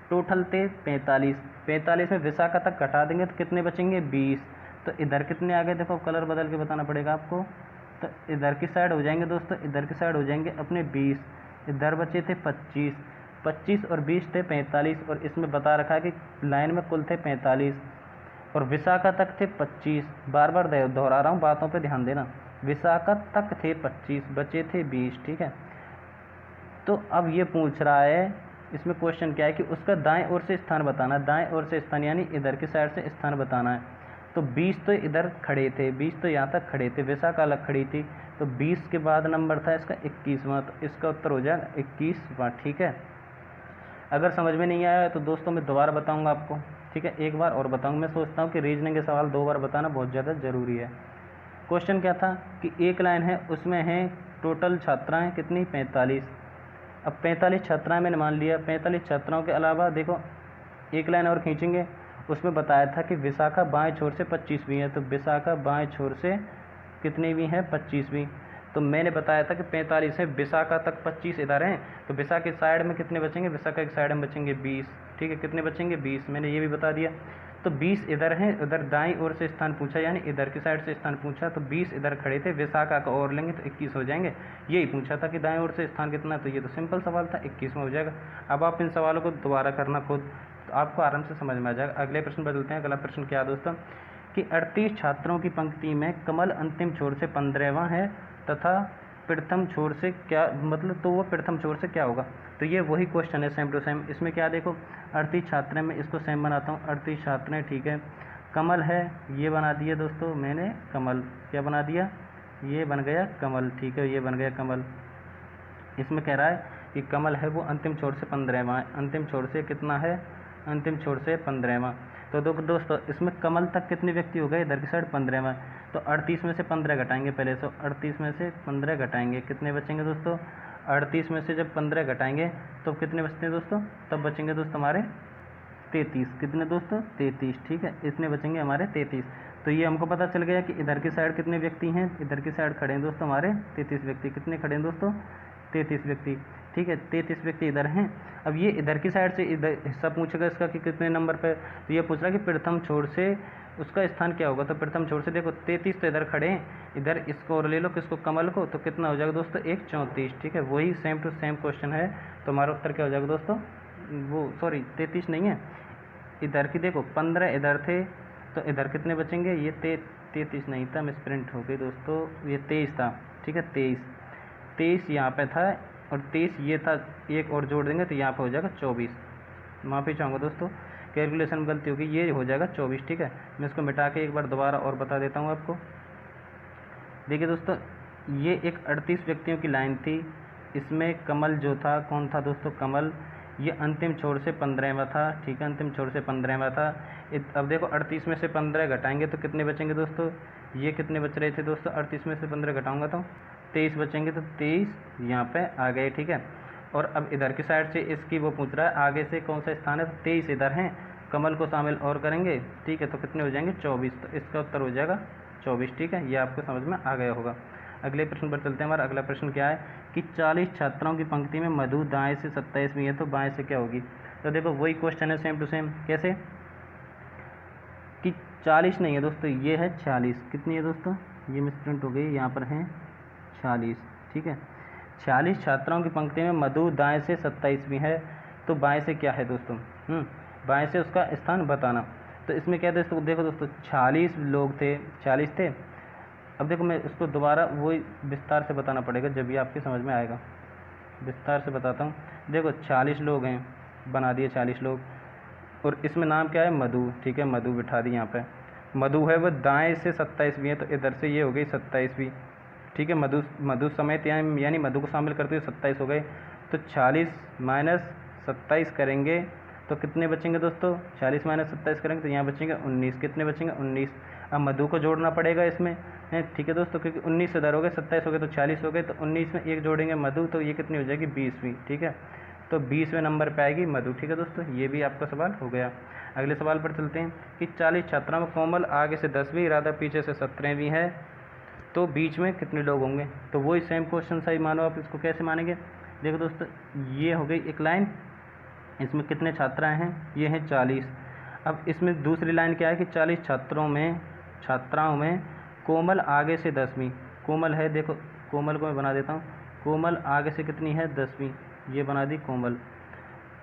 टोटल थे 45, 45 में विशाखा तक घटा देंगे तो कितने बचेंगे 20। तो इधर कितने आ गए, देखो कलर बदल के बताना पड़ेगा आपको, तो इधर की साइड हो जाएंगे दोस्तों, इधर की साइड हो जाएंगे अपने 20, इधर बचे थे 25, 25 और 20 थे 45, और इसमें बता रखा है कि लाइन में कुल थे 45 और विशाखा तक थे 25। बार बार दोहरा रहा हूँ, बातों पे ध्यान देना, विशाखा तक थे 25, बचे थे 20, ठीक है। तो अब ये पूछ रहा है, इसमें क्वेश्चन क्या है कि उसका दाएं ओर से स्थान बताना, दाएं ओर से स्थान यानी इधर की साइड से स्थान बताना है। तो 20 तो इधर खड़े थे, 20 तो यहाँ तक खड़े थे, विशाखा अलग खड़ी थी, तो 20 के बाद नंबर था इसका 21वां, तो इसका उत्तर हो जाएगा 21वां, ठीक है। अगर समझ में नहीं आया तो दोस्तों मैं दोबारा बताऊंगा आपको, ठीक है, एक बार और बताऊंगा। मैं सोचता हूँ कि रीजनिंग के सवाल 2 बार बताना बहुत ज़्यादा ज़रूरी है। क्वेश्चन क्या था कि एक लाइन है, उसमें है टोटल छात्राएँ कितनी, 45। अब 45 छात्राएँ मैंने मान लिया, 45 छात्राओं के अलावा देखो एक लाइन और खींचेंगे, उसमें बताया था कि विशाखा बाएं छोर से 25वीं है, तो विशाखा बाएं छोर से कितनी है, 25वीं। तो मैंने बताया था कि 45 है, विशाखा तक 25 इधर हैं, तो विशाखा की साइड में कितने बचेंगे, विशाखा की साइड में बचेंगे 20, ठीक है, कितने बचेंगे 20, मैंने ये भी बता दिया। तो 20 इधर हैं, उधर दाईं ओर से स्थान पूछा, यानी इधर की साइड से स्थान पूछा, तो 20 इधर खड़े थे, विशाखा का और लेंगे तो 21 हो जाएंगे। यही पूछा था कि दाईं ओर से स्थान कितना, तो ये तो सिंपल सवाल था, 21वां हो जाएगा। अब आप इन सवालों को दोबारा करना खुद, तो आपको आराम से समझ में आ जाएगा। अगले प्रश्न बदलते हैं। अगला प्रश्न क्या है दोस्तों कि 38 छात्रों की पंक्ति में कमल अंतिम छोर से 15वां है तथा प्रथम छोर से क्या, मतलब तो वो प्रथम छोर से क्या होगा। तो ये वही क्वेश्चन है सेम टू सेम। इसमें क्या देखो 38 छात्राएं, मैं इसको सेम बनाता हूँ, 38 छात्राएं, ठीक है। कमल है, ये बना दिया दोस्तों मैंने कमल, क्या बना दिया, ये बन गया कमल, ठीक है, ये बन गया कमल। इसमें कह रहा है कि कमल है वो अंतिम छोर से 15वां, अंतिम छोर से कितना है, अंतिम छोर से 15वां। तो दोस्तों इसमें कमल तक कितने व्यक्ति हो गए, इधर की साइड 15वां, तो 38 में से 15 घटाएंगे पहले, तो 38 में से 15 घटाएंगे, कितने बचेंगे दोस्तों, 38 में से जब 15 घटाएंगे तो कितने बचते हैं दोस्तों, तब बचेंगे दोस्तों हमारे 33, कितने दोस्तों 33, ठीक है, इतने बचेंगे हमारे 33। तो ये हमको पता चल गया कि इधर की साइड कितने व्यक्ति हैं, इधर की साइड खड़े हैं दोस्तों हमारे 33 व्यक्ति, कितने खड़े हैं दोस्तों 33 व्यक्ति, ठीक है, 33 व्यक्ति इधर हैं। अब ये इधर की साइड से इधर हिस्सा पूछेगा इसका कि कितने नंबर पे, तो ये पूछ रहा है कि प्रथम छोर से उसका स्थान क्या होगा। तो प्रथम छोर से देखो 33 तो इधर खड़े हैं, इधर इसको और ले लो किसको, कमल को, तो कितना हो जाएगा दोस्तों 1 34, ठीक है, वही सेम टू सेम क्वेश्चन है। तो हमारा उत्तर क्या हो जाएगा दोस्तों, वो सॉरी 33 नहीं है, इधर की देखो 15 इधर थे, तो इधर कितने बचेंगे, ये 33 नहीं था, मिसप्रिंट हो गई दोस्तों, ये 23 था, ठीक है, 23 यहाँ पे था और 23 ये था, एक और जोड़ देंगे तो यहाँ पे हो जाएगा 24। माफ़ी चाहूँगा दोस्तों, कैलकुलेशन में गलती होगी, ये हो जाएगा 24, ठीक है। मैं इसको मिटा के एक बार दोबारा और बता देता हूँ आपको। देखिए दोस्तों, ये एक 38 व्यक्तियों की लाइन थी। इसमें कमल जो था, कौन था दोस्तों? कमल। ये अंतिम छोर से 15वां था, ठीक है, अंतिम छोर से 15वां था। अब देखो 38 में से 15 घटाएंगे तो कितने बचेंगे दोस्तों? ये कितने बच रहे थे दोस्तों? 38 में से 15 घटाऊंगा तो 23 बचेंगे, तो 23 यहाँ पे आ गए, ठीक है। और अब इधर की साइड से इसकी वो पूछ रहा है आगे से कौन सा स्थान है, तो 23 इधर हैं, कमल को शामिल और करेंगे, ठीक है, तो कितने हो जाएंगे? 24। तो इसका उत्तर हो जाएगा 24, ठीक है। ये आपको समझ में आ गया होगा। अगले प्रश्न पर चलते हैं। हमारा अगला प्रश्न क्या है कि 40 छात्राओं की पंक्ति में मधु दाएं से 27वीं है, तो बाएं से क्या होगी? तो देखो वही क्वेश्चन है, सेम टू सेम। कैसे कि 40 नहीं है दोस्तों, ये है 46। कितनी है दोस्तों? ये मिसप्रिंट हो गई, यहाँ पर है 46, ठीक है। 46 छात्राओं की पंक्ति में मधु दाएं से 27वीं है, तो बाएं से क्या है दोस्तों? बाएं से उसका स्थान बताना। तो इसमें क्या है दोस्तों? देखो दोस्तों, 46 लोग थे, 40 थे। अब देखो मैं इसको दोबारा वही विस्तार से बताना पड़ेगा, जब भी आपके समझ में आएगा। विस्तार से बताता हूँ। देखो 40 लोग हैं, बना दिए 40 लोग, और इसमें नाम क्या है? मधु, ठीक है, मधु बिठा दी यहाँ पे। मधु है वो दाएं से 27वीं है, तो इधर से ये हो गई 27वीं, ठीक है। मधु समेत यानी मधु को शामिल करते हुए 27 हो गए। तो 40 माइनस 27 करेंगे तो कितने बचेंगे दोस्तों? 40 माइनस 27 करेंगे तो यहाँ बचेंगे 19। कितने बचेंगे? 19। अब मधु को जोड़ना पड़ेगा इसमें, ठीक है दोस्तों, क्योंकि 19 इधर हो गए, 27 हो गए, तो 40 हो गए, तो 19 में एक जोड़ेंगे मधु, तो ये कितनी हो जाएगी? 20वीं, ठीक है। तो 20वें नंबर पे आएगी मधु, ठीक है दोस्तों। ये भी आपका सवाल हो गया। अगले सवाल पर चलते हैं कि 40 छात्राओं में कोमल आगे से 10वीं, राधा पीछे से 17वीं है, तो बीच में कितने लोग होंगे? तो वही सेम क्वेश्चन सही मानो। आप इसको कैसे मानेंगे? देखो दोस्तों, ये हो गई एक लाइन, इसमें कितने छात्राएं हैं? ये हैं 40। अब इसमें दूसरी लाइन क्या है कि 40 छात्राओं में कोमल आगे से 10वीं, कोमल है, देखो कोमल को मैं बना देता हूँ। कोमल आगे से कितनी है? 10वीं, ये बना दी कोमल।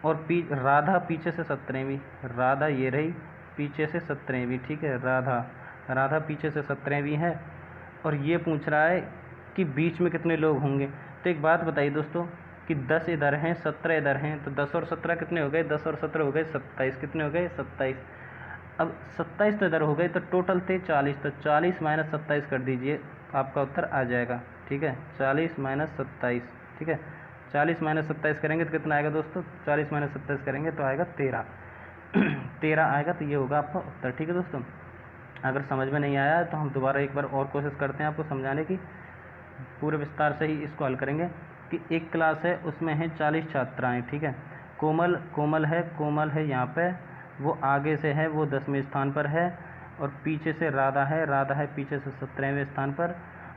और राधा पीछे से 17वीं, राधा ये रही पीछे से 17वीं, ठीक है। राधा पीछे से 17वीं है, और ये पूछ रहा है कि बीच में कितने लोग होंगे। तो एक बात बताइए दोस्तों कि 10 इधर हैं, 17 इधर हैं, तो 10 और 17 कितने हो गए? 10 और 17 हो गए 27। कितने हो गए? 27। अब 27 तो इधर हो गए, तो टोटल थे 40, तो 40 माइनस 27 कर दीजिए, आपका उत्तर आ जाएगा, ठीक है। 40 माइनस 27, ठीक है। 40 माइनस 27 करेंगे तो कितना आएगा दोस्तों? 40 माइनस 27 करेंगे तो आएगा 13। 13 आएगा, तो ये होगा आपका उत्तर, ठीक है दोस्तों। अगर समझ में नहीं आया तो हम दोबारा एक बार और कोशिश करते हैं आपको समझाने की, पूरे विस्तार से ही इसको हल करेंगे। कि एक क्लास है, उसमें है 40 छात्राएं, ठीक है। कोमल है यहाँ पे, वो आगे से है, वो 10वें स्थान पर है, और पीछे से राधा है पीछे से 17वें स्थान पर।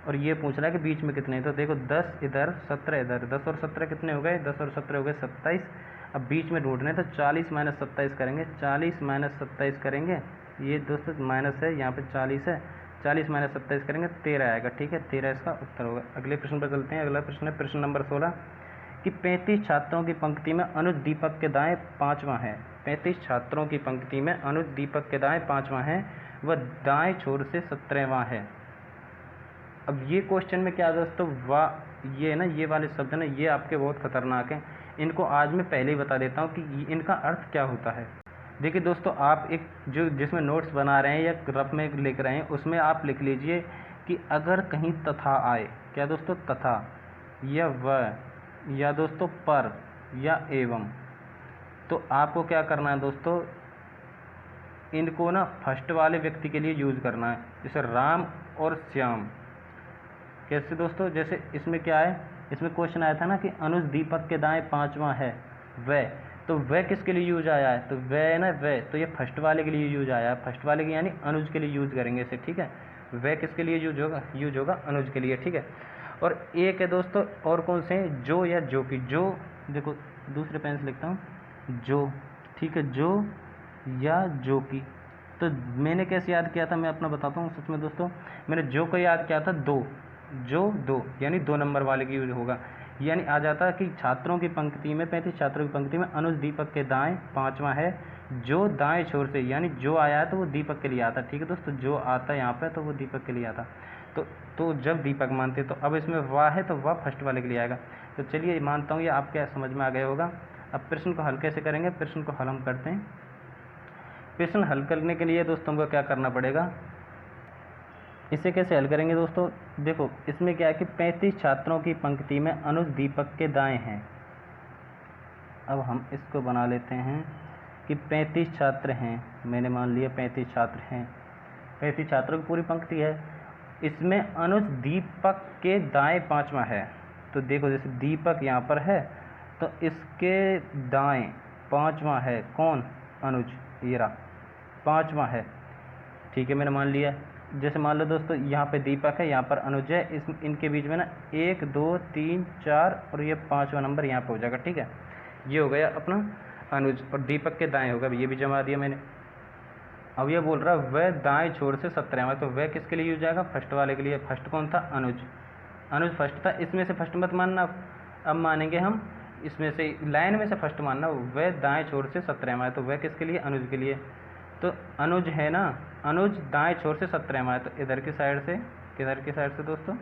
और ये पूछ रहा है कि बीच में कितने हैं, तो देखो 10 इधर 17 इधर, 10 और 17 कितने हो गए? 10 और 17 हो गए 27। अब बीच में ढूंढने, तो 40 माइनस 27 करेंगे, 40 माइनस 27 करेंगे, ये दोस्तों माइनस है, यहाँ पे 40 है, 40 माइनस 27 करेंगे 13 आएगा, ठीक है। 13 इसका उत्तर होगा। अगले प्रश्न पर चलते हैं। अगला प्रश्न है प्रश्न नंबर 16 कि 35 छात्रों की पंक्ति में अनुज दीपक के दाएं 5वां है। 35 छात्रों की पंक्ति में अनुज दीपक के दाएं 5वां है, वह दाएं छोर से 17वां है। अब ये क्वेश्चन में क्या है दोस्तों? ये ना, ये वाले शब्द ना, ये आपके बहुत खतरनाक हैं। इनको आज मैं पहले ही बता देता हूँ कि इनका अर्थ क्या होता है। देखिए दोस्तों, आप एक जो जिसमें नोट्स बना रहे हैं या रफ में लिख रहे हैं, उसमें आप लिख लीजिए कि अगर कहीं तथा आए, क्या दोस्तों? तथा या व या दोस्तों पर या एवं, तो आपको क्या करना है दोस्तों? इनको ना फर्स्ट वाले व्यक्ति के लिए यूज़ करना है, जैसे राम और श्याम। कैसे दोस्तों? जैसे इसमें क्या है, इसमें क्वेश्चन आया था ना कि अनुज दीपक के दाएं 5वां है, वह, तो वह किसके लिए यूज आया है? तो वह है ना, वह, तो ये फर्स्ट वाले के लिए यूज आया है, फर्स्ट वाले के यानी अनुज के लिए यूज करेंगे इसे, ठीक है। वह किसके लिए यूज होगा? अनुज के लिए, ठीक है। और एक है दोस्तों, और कौन से हैं? जो या जो की। जो, देखो दूसरे पेन से लिखता हूँ, जो, ठीक है, जो या जो की। तो मैंने कैसे याद किया था, मैं अपना बताता हूँ। सच में दोस्तों, मैंने जो को याद किया था दो, जो दो यानी 2 नंबर वाले की यूज होगा, यानी आ जाता कि छात्रों की पंक्ति में 35 छात्रों की पंक्ति में अनुज दीपक के दाएं 5वां है, जो दाएं छोर से, यानी जो आया है तो वो दीपक के लिए आता, ठीक है दोस्तों। जो आता है यहाँ पे तो वो दीपक के लिए आता, तो जब दीपक मानते, तो अब इसमें वाह है तो वाह फर्स्ट वाले के लिए आएगा। तो चलिए मानता हूँ ये आपके समझ में आ गया होगा। अब प्रश्न को हल कैसे करेंगे? प्रश्न को हल हम करते हैं। प्रश्न हल करने के लिए दोस्तों को क्या करना पड़ेगा? इसे कैसे हल करेंगे दोस्तों? देखो इसमें क्या है कि 35 छात्रों की पंक्ति में अनुज दीपक के दाएं हैं। अब हम इसको बना लेते हैं कि 35 छात्र हैं, मैंने मान लिया 35 छात्र हैं, 35 छात्रों की पूरी पंक्ति है। इसमें अनुज दीपक के दाएं पांचवा है। तो देखो जैसे दीपक यहाँ पर है तो इसके दाएं पांचवा है कौन? अनुज, ये रहा पांचवा है, ठीक है मैंने मान लिया। जैसे मान लो दोस्तों यहाँ पे दीपक है, यहाँ पर अनुज है, इस इनके बीच में ना 1 2 3 4 और ये पांचवा नंबर यहाँ पे हो जाएगा, ठीक है। ये हो गया अपना अनुज और दीपक के दाएं होगा, ये भी जमा दिया मैंने। अब ये बोल रहा है वह दाएं छोर से 17वां, तो वह किसके लिए यूज जाएगा? फर्स्ट वाले के लिए। फर्स्ट कौन था? अनुज। अनुज फर्स्ट था, इसमें से फर्स्ट मत मानना, अब मानेंगे हम इसमें से लाइन में से फर्स्ट मानना। वह दाएं छोर से 17वां है, तो वह किसके लिए? अनुज के लिए। तो अनुज है ना, अनुज दाएं छोर से 17वां है, तो इधर की साइड से, किधर की साइड से दोस्तों?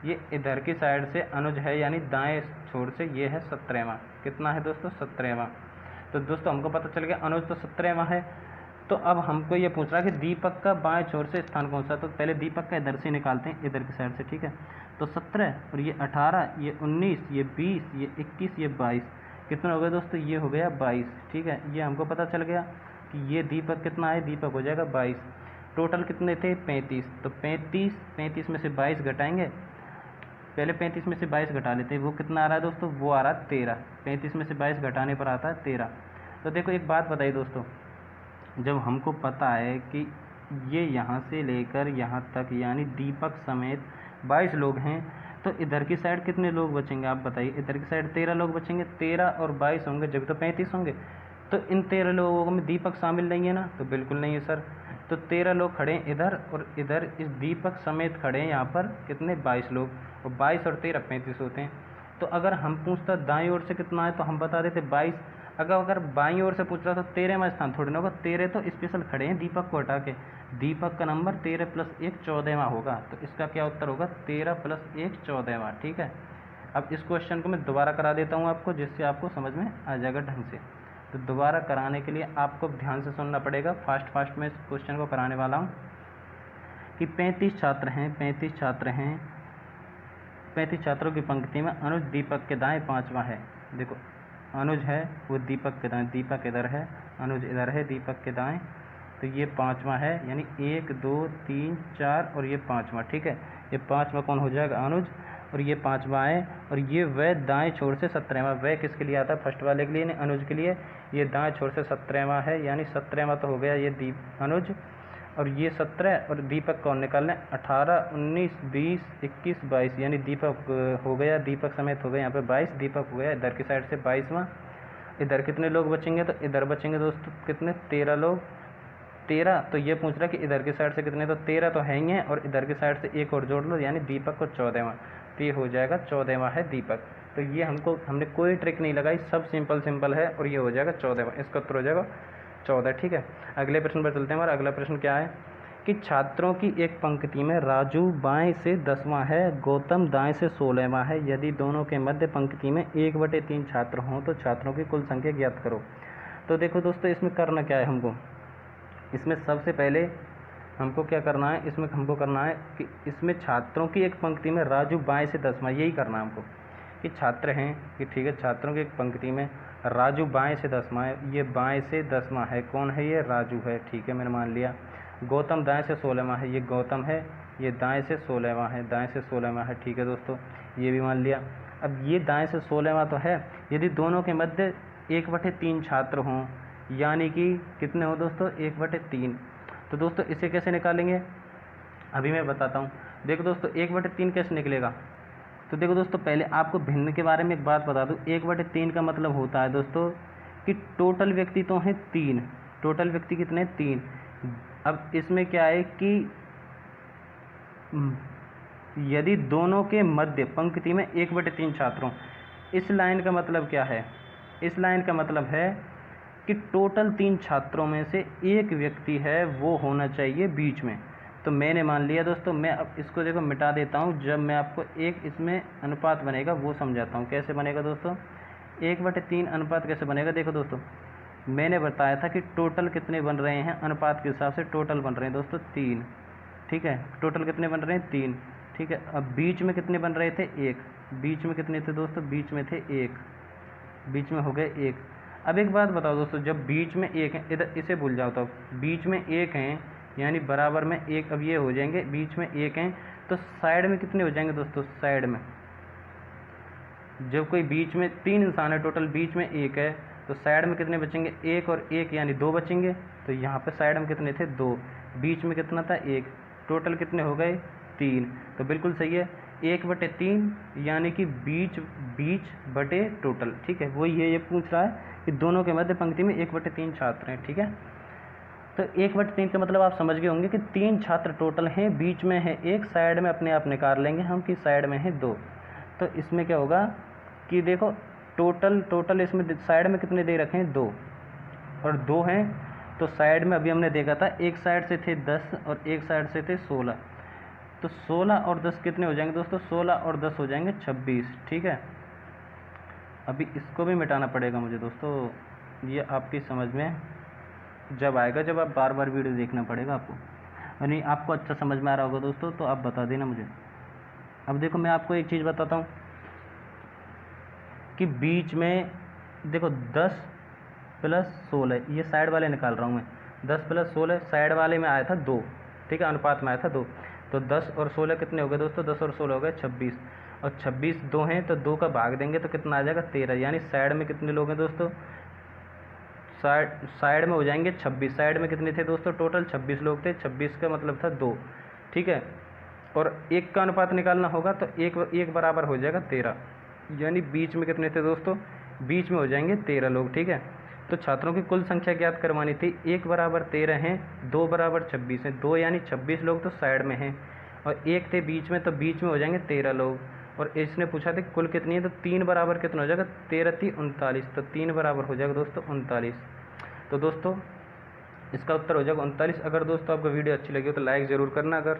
ये इधर की साइड से अनुज है, यानी दाएं छोर से ये है 17वां। कितना है दोस्तों? 17वां। तो दोस्तों हमको पता चल गया अनुज तो 17वां है। तो अब हमको ये पूछ रहा है कि दीपक का बाएं छोर से स्थान कौन सा? तो पहले दीपक का इधर से निकालते हैं, इधर की साइड से, ठीक है। तो 17 और ये 18, ये 19, ये 20, ये 21, ये 22, कितना हो गया दोस्तों? ये हो गया 22, ठीक है। ये हमको पता चल गया कि ये दीपक कितना है, दीपक हो जाएगा 22। टोटल कितने थे? 35। तो 35 में से 22 घटाएंगे, पहले 35 में से 22 घटा लेते हैं, वो कितना आ रहा है दोस्तों? वो आ रहा है 13। 35 में से 22 घटाने पर आता है 13। तो देखो एक बात बताइए दोस्तों, जब हमको पता है कि ये यहाँ से लेकर यहाँ तक यानी दीपक समेत 22 लोग हैं, तो इधर की साइड कितने लोग बचेंगे आप बताइए? इधर की साइड 13 लोग बचेंगे। 13 और 22 होंगे जब तो 35 होंगे। तो इन 13 लोगों में दीपक शामिल नहीं है ना? तो बिल्कुल नहीं है सर। तो 13 लोग खड़े हैं इधर, और इधर इस दीपक समेत खड़े हैं यहाँ पर कितने? 22 लोग, और 22 और 13 35 होते हैं। तो अगर हम पूछता दाईं ओर से कितना है तो हम बता देते 22। अगर बाईं ओर से पूछ रहा तो 13वां स्थान थोड़ी ना होगा, 13 तो स्पेशल खड़े हैं दीपक को हटा के। दीपक का नंबर 13 + 1 14वां होगा, तो इसका क्या उत्तर होगा? 13 + 1 14वां, ठीक है। अब इस क्वेश्चन को मैं दोबारा करा देता हूँ आपको, जिससे आपको समझ में आ जाएगा ढंग से। तो दोबारा कराने के लिए आपको ध्यान से सुनना पड़ेगा, फास्ट में इस क्वेश्चन को कराने वाला हूँ कि 35 छात्र हैं, 35 छात्रों की पंक्ति में अनुज दीपक के दाएं पांचवा है। देखो अनुज है वो दीपक के दाएं, दीपक इधर है, अनुज इधर है दीपक के दाएं, तो ये पांचवा है, यानी 1 2 3 4 और ये पांचवा, ठीक है। ये पांचवा कौन हो जाएगा? अनुज, और ये पांचवा है, और ये वह दाएं छोर से 17वां, वह किसके लिए आता है? फर्स्ट वाले के लिए, नहीं अनुज के लिए। ये दाएं छोर से 17वां है, यानी 17वां तो हो गया ये अनुज, और ये 17 और दीपक कौन निकाल लें? 18 19 20 21 22, यानी दीपक हो गया, दीपक समेत हो गया यहाँ पे 22, दीपक हो गया इधर की साइड से 22वां। इधर कितने लोग बचेंगे? तो इधर बचेंगे दोस्तों कितने? 13 लोग। 13, तो ये पूछ रहा है कि इधर की साइड से कितने? तो 13 तो है ही हैं, और इधर की साइड से एक और जोड़ लो, यानी दीपक को 14वां, तो ये हो जाएगा 14वां है दीपक। तो ये हमने कोई ट्रिक नहीं लगाई, सब सिंपल है, और ये हो जाएगा 14वां, इसका उत्तर हो जाएगा 14, ठीक है। अगले प्रश्न पर चलते हैं। हमारा अगला प्रश्न क्या है कि छात्रों की एक पंक्ति में राजू बाएं से 10वां है, गौतम दाएं से 16वां है। यदि दोनों के मध्य पंक्ति में 1/3 छात्र हों तो छात्रों की कुल संख्या ज्ञात करो। तो देखो दोस्तों इसमें करना क्या है हमको, इसमें सबसे पहले हमको क्या करना है, इसमें हमको करना है कि इसमें छात्रों की एक पंक्ति में राजू बाएं से 10वां, यही करना है हमको कि छात्र हैं कि ठीक है, छात्रों की एक पंक्ति में राजू बाएं से 10वां है, ये बाएं से 10वां है, कौन है? ये राजू है, ठीक है मैंने मान लिया। गौतम दाएं से 16वां है, ये गौतम है, ये दाएं से 16वां है, दाएं से 16वां है, ठीक है दोस्तों, ये भी मान लिया। अब ये दाएं से 16वां तो है, यदि दोनों के मध्य 1/3 छात्र हों, यानी कि कितने हो दोस्तों? 1/3। तो दोस्तों इसे कैसे निकालेंगे अभी मैं बताता हूँ। देखो दोस्तों 1/3 कैसे निकलेगा, तो देखो दोस्तों पहले आपको भिन्न के बारे में एक बात बता दूँ। 1/3 का मतलब होता है दोस्तों कि टोटल व्यक्ति तो हैं 3, टोटल व्यक्ति कितने? 3। अब इसमें क्या है कि यदि दोनों के मध्य पंक्ति में 1/3 छात्रों, इस लाइन का मतलब क्या है? इस लाइन का मतलब है कि टोटल 3 छात्रों में से एक व्यक्ति है वो होना चाहिए बीच में। तो मैंने मान लिया दोस्तों, मैं अब इसको देखो मिटा देता हूँ, जब मैं आपको एक इसमें अनुपात बनेगा वो समझाता हूँ। कैसे बनेगा दोस्तों 1/3 अनुपात कैसे बनेगा? देखो दोस्तों मैंने बताया था कि टोटल कितने बन रहे हैं, अनुपात के हिसाब से टोटल बन रहे हैं दोस्तों 3, ठीक है, टोटल कितने बन रहे हैं 3, ठीक है। अब बीच में कितने बन रहे थे 1, बीच में कितने थे दोस्तों, बीच में थे 1, बीच में हो गए 1। अब एक बात बताओ दोस्तों, जब बीच में 1 है, इधर इसे भूल जाओ, तो बीच में 1 हैं यानी बराबर में 1, अब ये हो जाएंगे, बीच में 1 हैं तो साइड में कितने हो जाएंगे दोस्तों, साइड में जब कोई बीच में 3 इंसान है, टोटल बीच में 1 है तो साइड में कितने बचेंगे, 1 और 1 यानी 2 बचेंगे। तो यहाँ पे साइड में कितने थे 2, बीच में कितना था 1, टोटल कितने हो गए 3। तो बिल्कुल सही है, 1/3 यानी कि बीच बटे टोटल, ठीक है। वो ये पूछ रहा है कि दोनों के मध्य पंक्ति में 1/3 छात्र हैं, ठीक है। तो 1/3 का मतलब आप समझ गए होंगे कि 3 छात्र टोटल हैं, बीच में है 1, साइड में अपने आप निकाल लेंगे हम कि साइड में है 2। तो इसमें क्या होगा कि देखो टोटल इसमें साइड में कितने दे रखे हैं 2 और 2 हैं, तो साइड में अभी हमने देखा था एक साइड से थे 10 और एक साइड से थे 16, तो 16 और 10 कितने हो जाएंगे दोस्तों, 16 और 10 हो जाएंगे 26, ठीक है। अभी इसको भी मिटाना पड़ेगा मुझे दोस्तों, ये आपकी समझ में जब आएगा, जब आप बार बार वीडियो देखना पड़ेगा आपको, यानी आपको अच्छा समझ में आ रहा होगा दोस्तों तो आप बता देना मुझे। अब देखो मैं आपको एक चीज़ बताता हूँ कि बीच में देखो 10 + 16, ये साइड वाले निकाल रहा हूँ मैं, 10 + 16 साइड वाले में आया था 2, ठीक है, अनुपात में आया था 2, तो 10 और 16 कितने हो गए दोस्तों, 10 और 16 हो गए 26, और 26 2 हैं तो 2 का भाग देंगे तो कितना आ जाएगा 13, यानी साइड में कितने लोग हैं दोस्तों, साइड में हो जाएंगे 26, साइड में कितने थे दोस्तों, टोटल 26 लोग थे, 26 का मतलब था 2, ठीक है। और 1 का अनुपात निकालना होगा तो 1 बराबर हो जाएगा 13, यानी बीच में कितने थे दोस्तों, बीच में हो जाएंगे 13 लोग, ठीक है। तो छात्रों की कुल संख्या ज्ञात करवानी थी, 1 बराबर 13 हैं, 2 बराबर 26 हैं, 2 यानी 26 लोग तो साइड में हैं और 1 थे बीच में, तो बीच में हो जाएंगे 13 लोग। और इसने पूछा था कुल कितनी है, तो 3 बराबर कितना हो जाएगा, 13 × 3 = 39, तो 3 बराबर हो जाएगा दोस्तों 39। तो दोस्तों इसका उत्तर हो जाएगा 39। अगर दोस्तों आपको वीडियो अच्छी लगी हो तो लाइक ज़रूर करना, अगर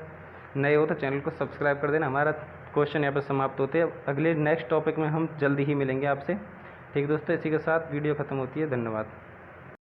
नए हो तो चैनल को सब्सक्राइब कर देना। हमारा क्वेश्चन यहाँ पर समाप्त होते हैं, अगले नेक्स्ट टॉपिक में हम जल्दी ही मिलेंगे आपसे, ठीक है दोस्तों। इसी के साथ वीडियो ख़त्म होती है, धन्यवाद।